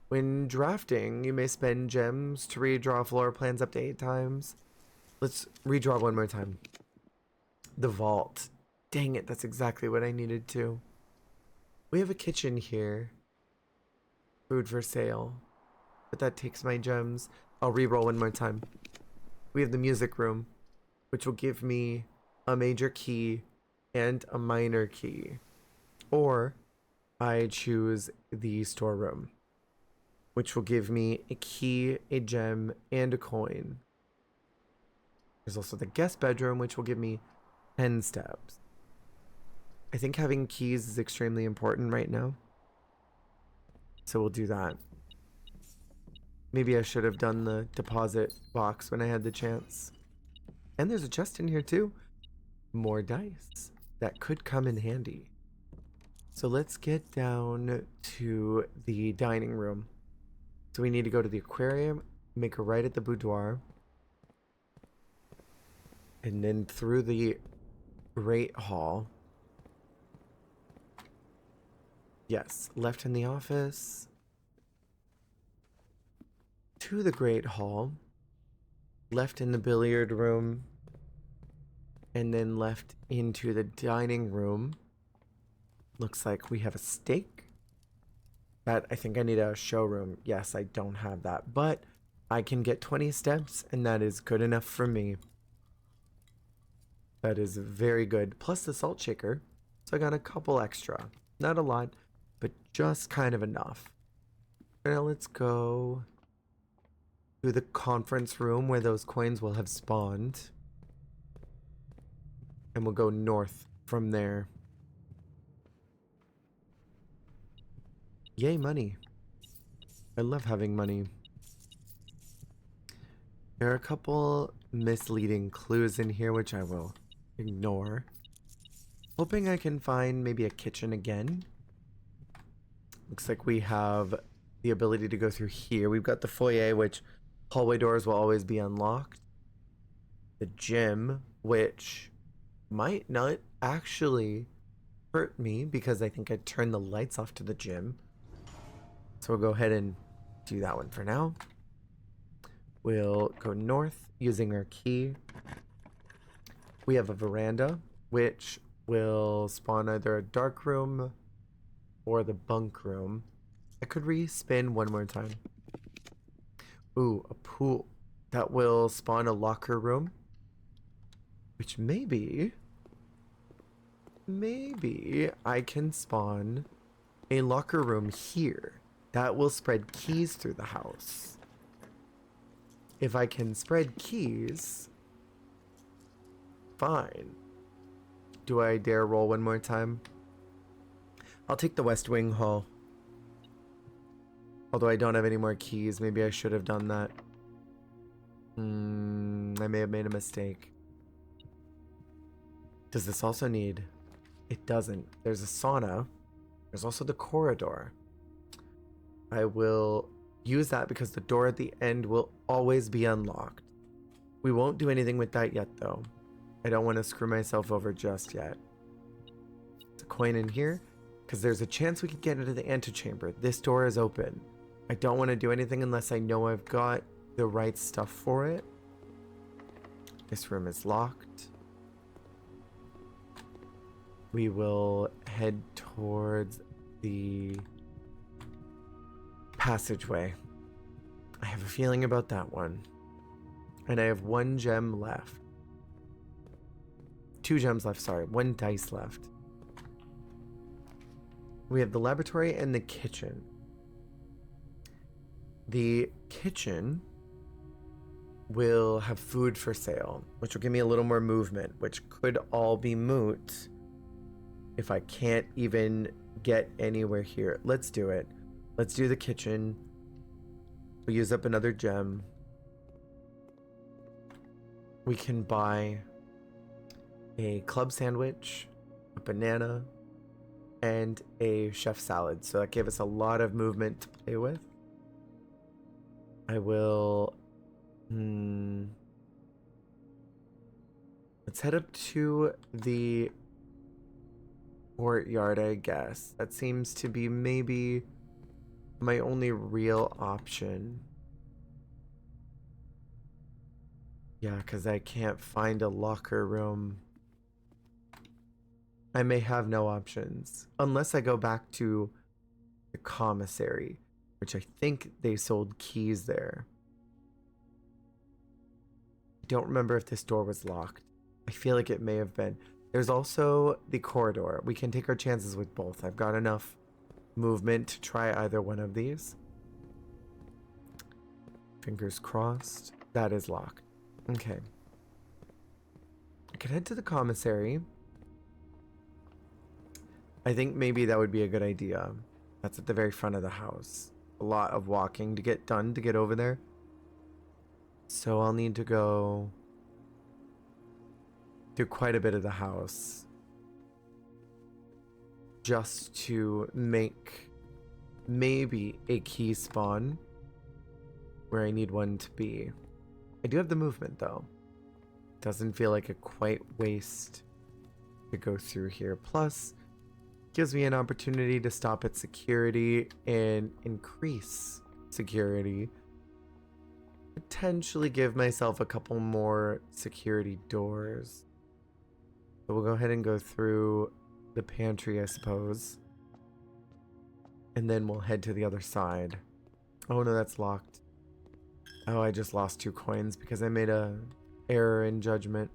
When drafting, you may spend gems to redraw floor plans up to 8 times. Let's redraw 1 more time. The vault. Dang it, that's exactly what I needed to. We have a kitchen here. Food for sale. But that takes my gems. I'll re-roll 1 more time. We have the music room, which will give me a major key and a minor key. Or I choose the storeroom. which will give me a key, a gem, and a coin. There's also the guest bedroom, which will give me 10 steps. I think having keys is extremely important right now. So we'll do that. Maybe I should have done the deposit box when I had the chance. And there's a chest in here too. More dice. That could come in handy. So let's get down to the dining room. So we need to go to the aquarium, make a right at the boudoir, and then through the great hall. Yes, left in the office, to the great hall, left in the billiard room, and then left into the dining room. Looks like we have a steak. That, I think I need a showroom. Yes, I don't have that, but I can get 20 steps, and that is good enough for me. That is very good. Plus the salt shaker. So I got a couple extra. Not a lot, but just kind of enough. Now let's go to the conference room where those coins will have spawned. And we'll go north from there. Yay, money. I love having money. There are a couple misleading clues in here, which I will ignore. Hoping I can find maybe a kitchen again. Looks like we have the ability to go through here. We've got the foyer, which hallway doors will always be unlocked. The gym, which might not actually hurt me because I think I turned the lights off to the gym. So we'll go ahead and do that one for now. We'll go north using our key. We have a veranda, which will spawn either a dark room or the bunk room. I could respin one more time. Ooh, a pool. That will spawn a locker room. Which maybe I can spawn a locker room here. That will spread keys through the house. If I can spread keys, fine. Do I dare roll one more time? I'll take the West Wing Hall. Although I don't have any more keys, maybe I should have done that. I may have made a mistake. Does this also need... It doesn't. There's a sauna. There's also the corridor. I will use that because the door at the end will always be unlocked. We won't do anything with that yet, though. I don't want to screw myself over just yet. There's a coin in here because there's a chance we could get into the antechamber. This door is open. I don't want to do anything unless I know I've got the right stuff for it. This room is locked. We will head towards the passageway. I have a feeling about that one. And I have one gem left. 2 gems left, sorry. 1 dice left. We have the laboratory and the kitchen. The kitchen will have food for sale, which will give me a little more movement, which could all be moot if I can't even get anywhere here. Let's do it. Let's do the kitchen. We'll use up another gem. We can buy a club sandwich, a banana, and a chef salad. So that gave us a lot of movement to play with. I will... Let's head up to the courtyard, I guess. That seems to be maybe my only real option. Yeah, because I can't find a locker room. I may have no options. Unless I go back to the commissary, which I think they sold keys there. I don't remember if this door was locked. I feel like it may have been. There's also the corridor. We can take our chances with both. I've got enough movement to try either one of these. Fingers crossed. That is locked. Okay. I could head to the commissary. I think maybe that would be a good idea. That's at the very front of the house. A lot of walking to get done to get over there. So I'll need to go through quite a bit of the house just to make maybe a key spawn where I need one to be. I do have the movement though. Doesn't feel like a quite waste to go through here. Plus, gives me an opportunity to stop at security and increase security. Potentially give myself a couple more security doors. So we'll go ahead and go through the pantry, I suppose. And then we'll head to the other side. Oh no, that's locked. Oh, I just lost 2 coins because I made a error in judgment.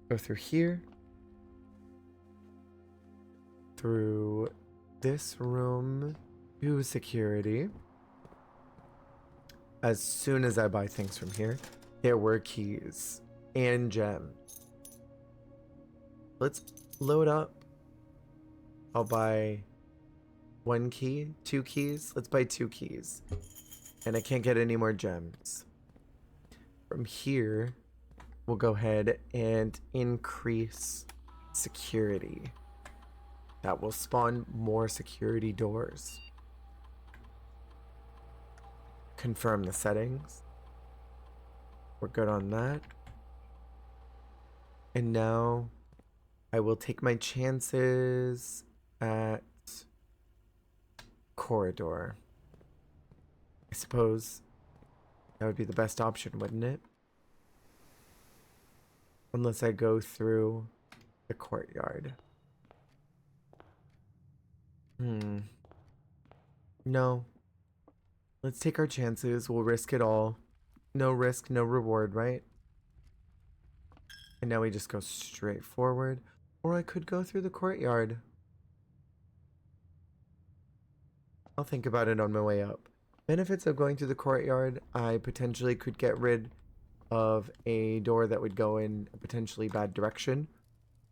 Go through here. Through this room to security. As soon as I buy things from here, there were keys and gems. Let's load up. I'll buy 1 key, 2 keys. Let's buy 2 keys. And I can't get any more gems. From here, we'll go ahead and increase security. That will spawn more security doors. Confirm the settings. We're good on that. And now I will take my chances at corridor. I suppose that would be the best option, wouldn't it? Unless I go through the courtyard. No. Let's take our chances. We'll risk it all. No risk, no reward, right? And now we just go straight forward. Or I could go through the courtyard. I'll think about it on my way up. Benefits of going through the courtyard, I potentially could get rid of a door that would go in a potentially bad direction.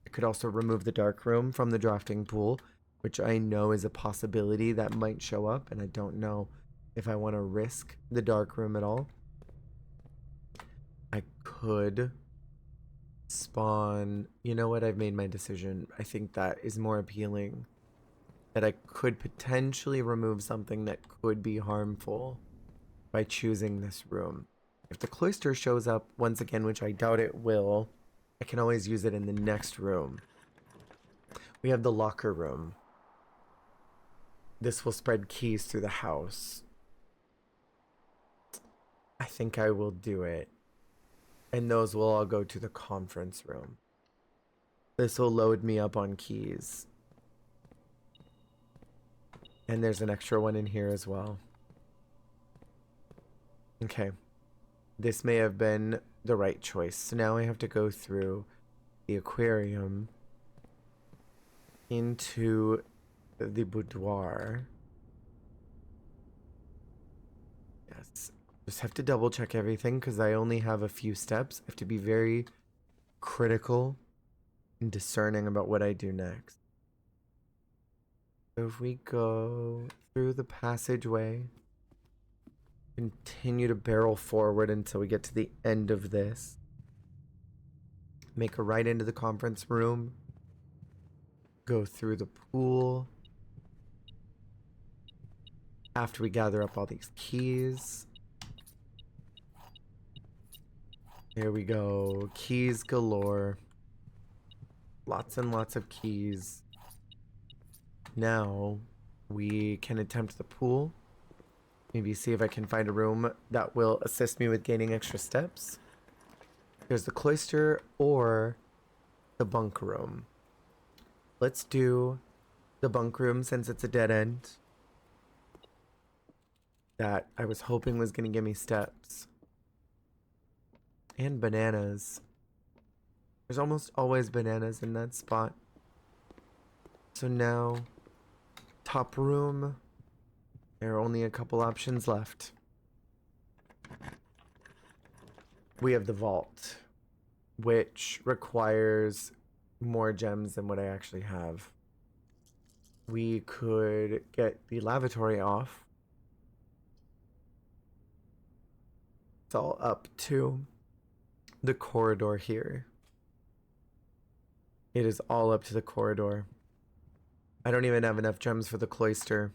I could also remove the dark room from the drafting pool, which I know is a possibility that might show up, and I don't know if I want to risk the dark room at all. I could spawn... You know what? I've made my decision. I think that is more appealing. That I could potentially remove something that could be harmful by choosing this room. If the cloister shows up once again, which I doubt it will, I can always use it in the next room. We have the locker room. This will spread keys through the house. I think I will do it. And those will all go to the conference room. This will load me up on keys. And there's an extra one in here as well. Okay. This may have been the right choice. So now I have to go through the aquarium into the boudoir. Yes. Just have to double check everything because I only have a few steps. I have to be very critical and discerning about what I do next. So if we go through the passageway, continue to barrel forward until we get to the end of this. Make a right into the conference room. Go through the pool. After we gather up all these keys. Here we go. Keys galore. Lots and lots of keys. Now we can attempt the pool. Maybe see if I can find a room that will assist me with gaining extra steps. There's the cloister or the bunk room. Let's do the bunk room since it's a dead end. That I was hoping was going to give me steps. And bananas. There's almost always bananas in that spot. So now, top room. There are only a couple options left. We have the vault, which requires more gems than what I actually have. We could get the lavatory off. It's all up to the corridor here. It is all up to the corridor. I don't even have enough gems for the cloister.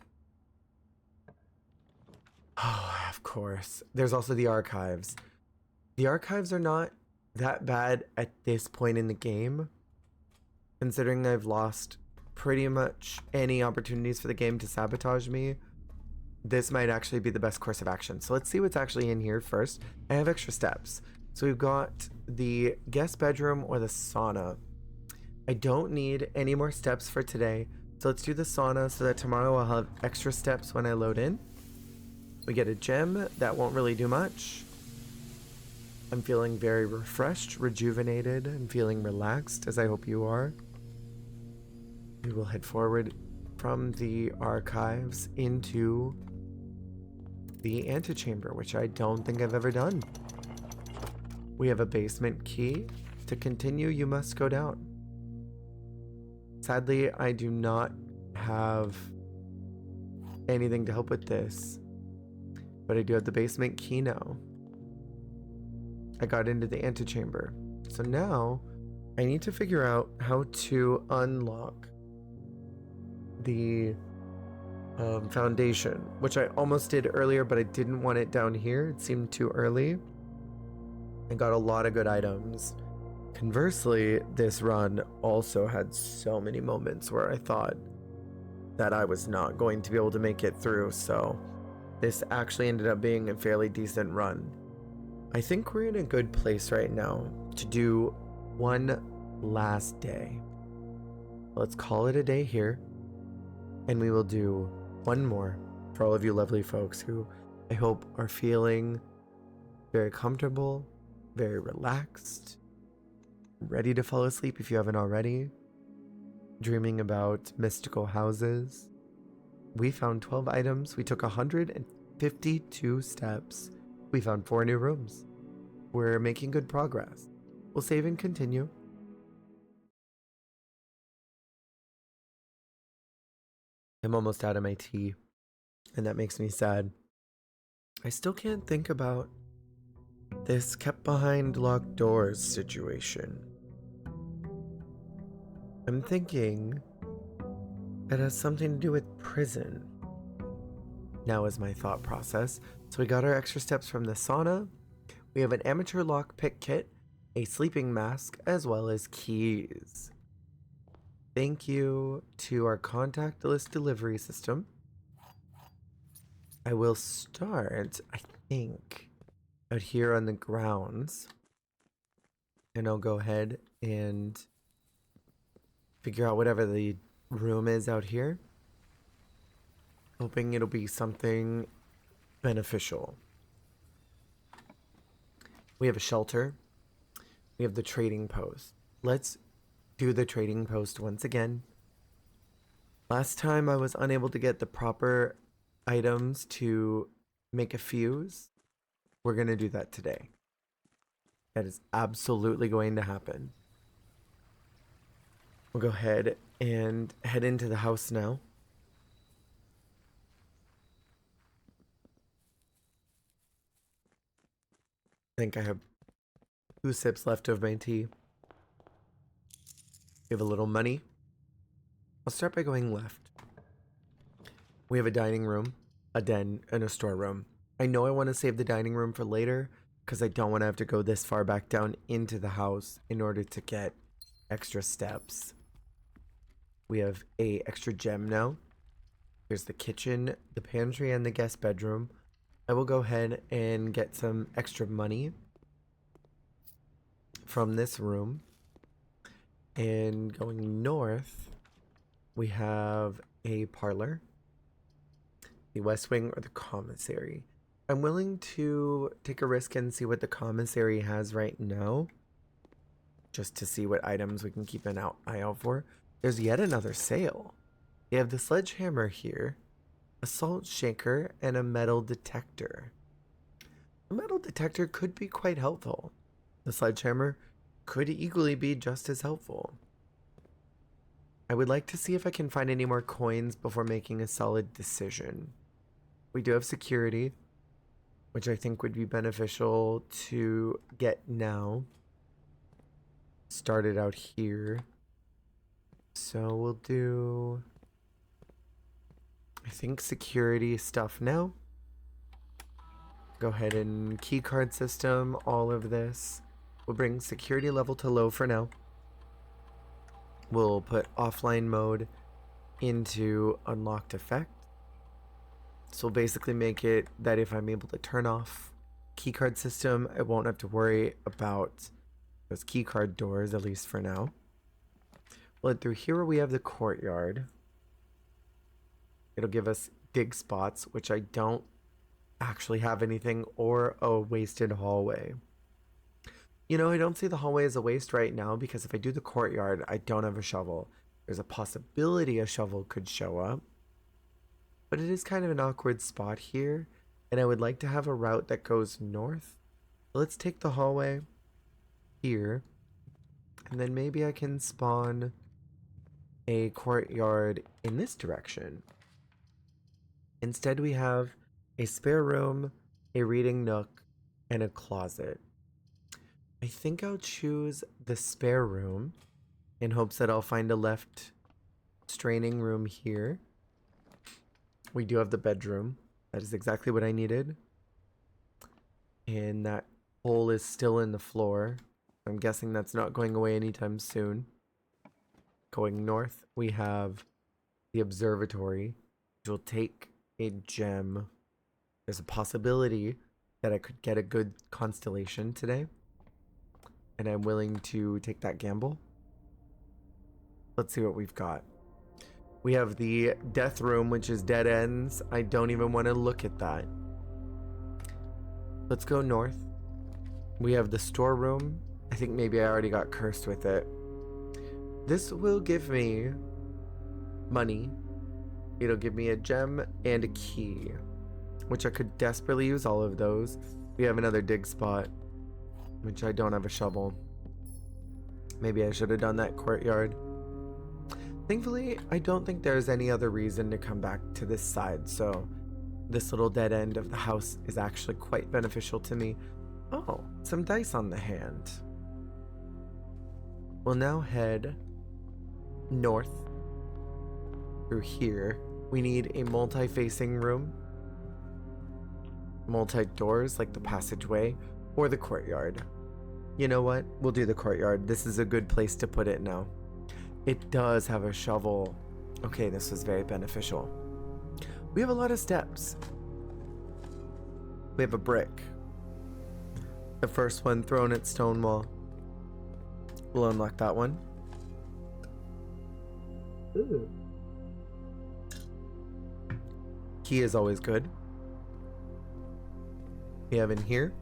Oh, of course. There's also the archives. The archives are not that bad at this point in the game, considering I've lost pretty much any opportunities for the game to sabotage me. This might actually be the best course of action. So let's see what's actually in here first. I have extra steps. So we've got the guest bedroom or the sauna. I don't need any more steps for today. So let's do the sauna so that tomorrow I'll have extra steps when I load in. We get a gem. That won't really do much. I'm feeling very refreshed, rejuvenated, and feeling relaxed, as I hope you are. We will head forward from the archives into the antechamber, which I don't think I've ever done. We have a basement key. To continue, you must go down. Sadly, I do not have anything to help with this, but I do have the basement key now. I got into the antechamber. So now I need to figure out how to unlock the foundation, which I almost did earlier, but I didn't want it down here. It seemed too early. I got a lot of good items. Conversely, this run also had so many moments where I thought that I was not going to be able to make it through, so this actually ended up being a fairly decent run. I think we're in a good place right now to do one last day. Let's call it a day here, and we will do one more for all of you lovely folks who I hope are feeling very comfortable, very relaxed, ready to fall asleep if you haven't already, dreaming about mystical houses. We found 12 items. We took 152 steps. We found 4 new rooms. We're making good progress. We'll save and continue. I'm almost out of my tea, and that makes me sad. I still can't think about this kept behind locked doors situation. I'm thinking it has something to do with prison. Now is my thought process. So we got our extra steps from the sauna. We have an amateur lockpick kit, a sleeping mask, as well as keys. Thank you to our contactless delivery system. I will start, I think, out here on the grounds. And I'll go ahead and figure out whatever the room is out here. Hoping it'll be something beneficial. We have a shelter. We have the trading post. Let's do the trading post once again. Last time I was unable to get the proper items to make a fuse. We're going to do that today. That is absolutely going to happen. We'll go ahead and head into the house now. I think I have 2 sips left of my tea. We have a little money. I'll start by going left. We have a dining room, a den, and a storeroom. I know I want to save the dining room for later because I don't want to have to go this far back down into the house in order to get extra steps. We have a extra gem now. Here's the kitchen, the pantry, and the guest bedroom. I will go ahead and get some extra money from this room. And going north, we have a parlor, the West Wing, or the commissary. I'm willing to take a risk and see what the commissary has right now, just to see what items we can keep an eye out for. There's yet another sale. They have the sledgehammer here. a salt shaker, and a metal detector. A metal detector could be quite helpful. The sledgehammer could equally be just as helpful. I would like to see if I can find any more coins before making a solid decision. We do have security, which I think would be beneficial to get now. Started out here. So we'll do, I think, security stuff now. Go ahead and keycard system, all of this. We'll bring security level to low for now. We'll put offline mode into unlocked effect. So we'll basically make it that if I'm able to turn off keycard system, I won't have to worry about those keycard doors, at least for now. Well, through here we have the courtyard. It'll give us dig spots, which I don't actually have anything, or a wasted hallway. You know, I don't see the hallway as a waste right now because if I do the courtyard, I don't have a shovel. There's a possibility a shovel could show up, but it is kind of an awkward spot here, and I would like to have a route that goes north. Let's take the hallway here, and then maybe I can spawn a courtyard in this direction. Instead, we have a spare room, a reading nook, and a closet. I think I'll choose the spare room in hopes that I'll find a left straining room here. We do have the bedroom. That is exactly what I needed. And that hole is still in the floor. I'm guessing that's not going away anytime soon. Going north, we have the observatory, which will take a gem. There's a possibility that I could get a good constellation today, and I'm willing to take that gamble. Let's see what we've got. We have the death room, which is dead ends. I don't even want to look at that. Let's go north. We have the storeroom. I think maybe I already got cursed with it. This will give me money. It'll give me a gem and a key, which I could desperately use all of those. We have another dig spot, which I don't have a shovel. Maybe I should have done that courtyard. Thankfully, I don't think there's any other reason to come back to this side, so this little dead end of the house is actually quite beneficial to me. Oh, some dice on the hand. We'll now head north through here. We need a multi-facing room, multi-doors like the passageway, or the courtyard. You know what? We'll do the courtyard. This is a good place to put it now. It does have a shovel. Okay, this was very beneficial. We have a lot of steps. We have a brick. The first one thrown at stone wall. We'll unlock that one. Ooh. Key is always good. We have in here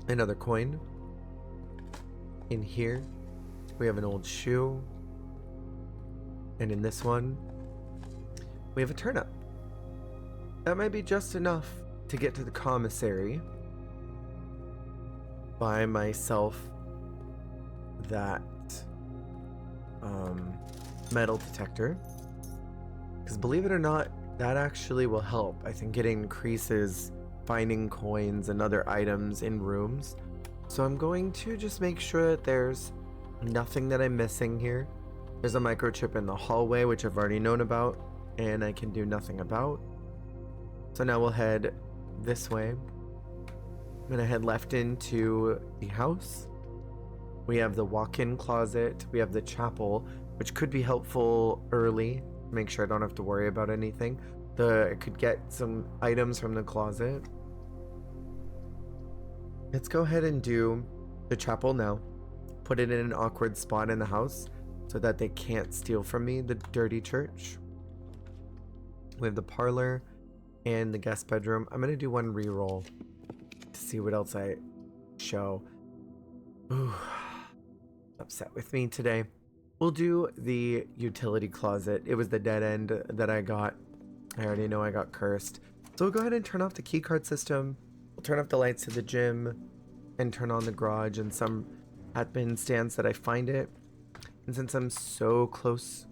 another coin. In here we have an old shoe. And in this one we have a turnip. That might be just enough to get to the commissary. Buy myself that metal detector, because believe it or not, that actually will help. I think it increases finding coins and other items in rooms. So I'm going to just make sure that there's nothing that I'm missing here. There's a microchip in the hallway, which I've already known about and I can do nothing about. So now we'll head this way. I'm gonna head left into the house. We have the walk-in closet. We have the chapel, which could be helpful early. Make sure I don't have to worry about anything. I could get some items from the closet. Let's go ahead and do the chapel now. Put it in an awkward spot in the house so that they can't steal from me. The dirty church. We have the parlor and the guest bedroom. I'm gonna do one reroll to see what else I show. Ooh, upset with me today. We'll do the utility closet. It was the dead end that I got. I already know I got cursed. So we'll go ahead and turn off the keycard system. We'll turn off the lights to the gym and turn on the garage and some admin stands that I find it. And since I'm so close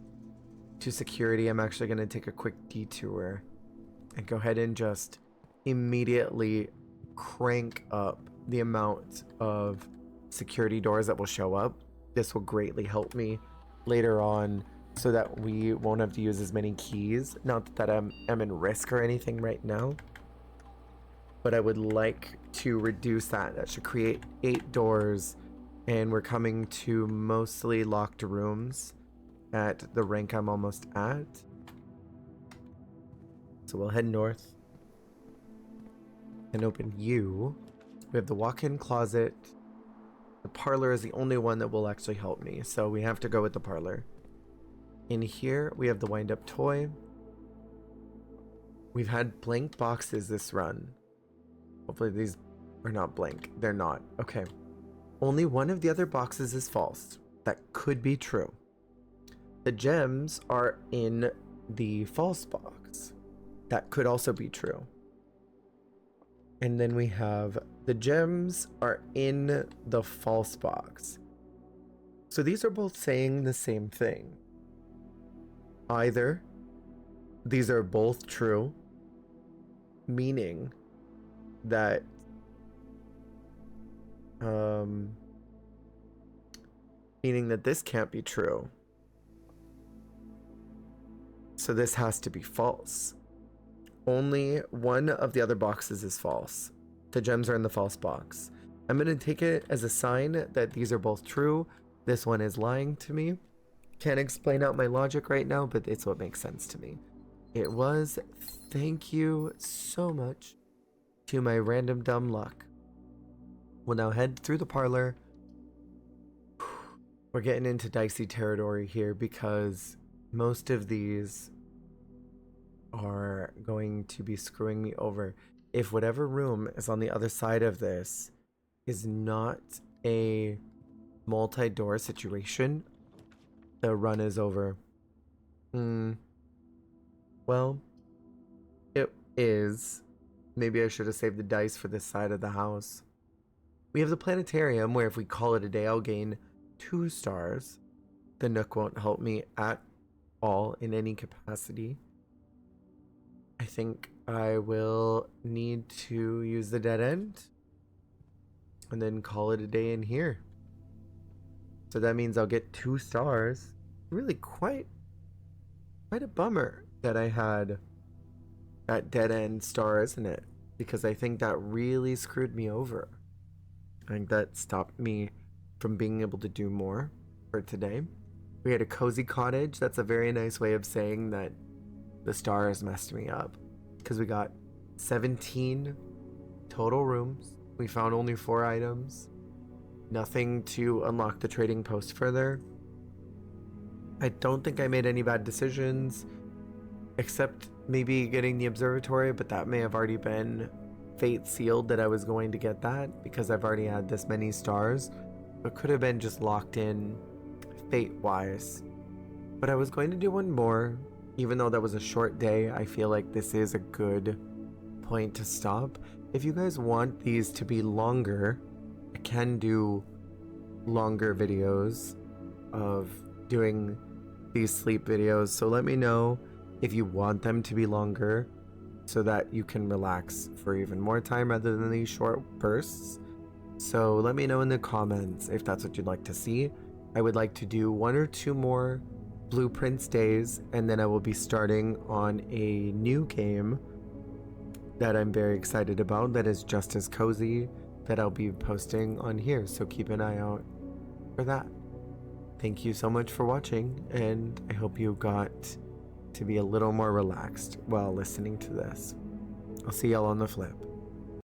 to security, I'm actually going to take a quick detour and go ahead and just immediately crank up the amount of security doors that will show up. This will greatly help me later on so that we won't have to use as many keys. Not that I'm in risk or anything right now, but I would like to reduce that. That should create 8 doors, and we're coming to mostly locked rooms at the rank I'm almost at. So we'll head north and open you. We have the walk-in closet. The parlor is the only one that will actually help me, so we have to go with the parlor. In here, we have the wind-up toy. We've had blank boxes this run. Hopefully these are not blank. They're not. Okay. Only one of the other boxes is false. That could be true. The gems are in the false box. That could also be true. And then we have the gems are in the false box. So these are both saying the same thing. Either these are both true, meaning that this can't be true. So this has to be false. Only one of the other boxes is false. The gems are in the false box. I'm going to take it as a sign that these are both true. This one is lying to me. Can't explain out my logic right now, but it's what makes sense to me. It was. Thank you so much to my random dumb luck. We'll now head through the parlor. We're getting into dicey territory here because most of these are going to be screwing me over. If whatever room is on the other side of this is not a multi-door situation, the run is over. Well, it is. Maybe I should have saved the dice for this side of the house. We have the planetarium where if we call it a day, I'll gain 2 stars. The Nook won't help me at all in any capacity. I think I will need to use the dead end and then call it a day in here. So that means I'll get 2 stars. Really quite a bummer that I had that dead end star, isn't it? Because I think that really screwed me over. I think that stopped me from being able to do more for today. We had a cozy cottage. That's a very nice way of saying that the stars messed me up. Because we got 17 total rooms. We found only 4 items. Nothing to unlock the trading post further. I don't think I made any bad decisions, except maybe getting the observatory, but that may have already been fate sealed that I was going to get that because I've already had this many stars. It could have been just locked in fate-wise. But I was going to do one more, even though that was a short day. I feel like this is a good point to stop. If you guys want these to be longer, I can do longer videos of doing these sleep videos, so let me know if you want them to be longer so that you can relax for even more time rather than these short bursts. So let me know in the comments if that's what you'd like to see. I would like to do 1 or 2 more Blueprints days, and then I will be starting on a new game that I'm very excited about that is just as cozy that I'll be posting on here, so keep an eye out for that. Thank you so much for watching, and I hope you got to be a little more relaxed while listening to this. I'll see y'all on the flip.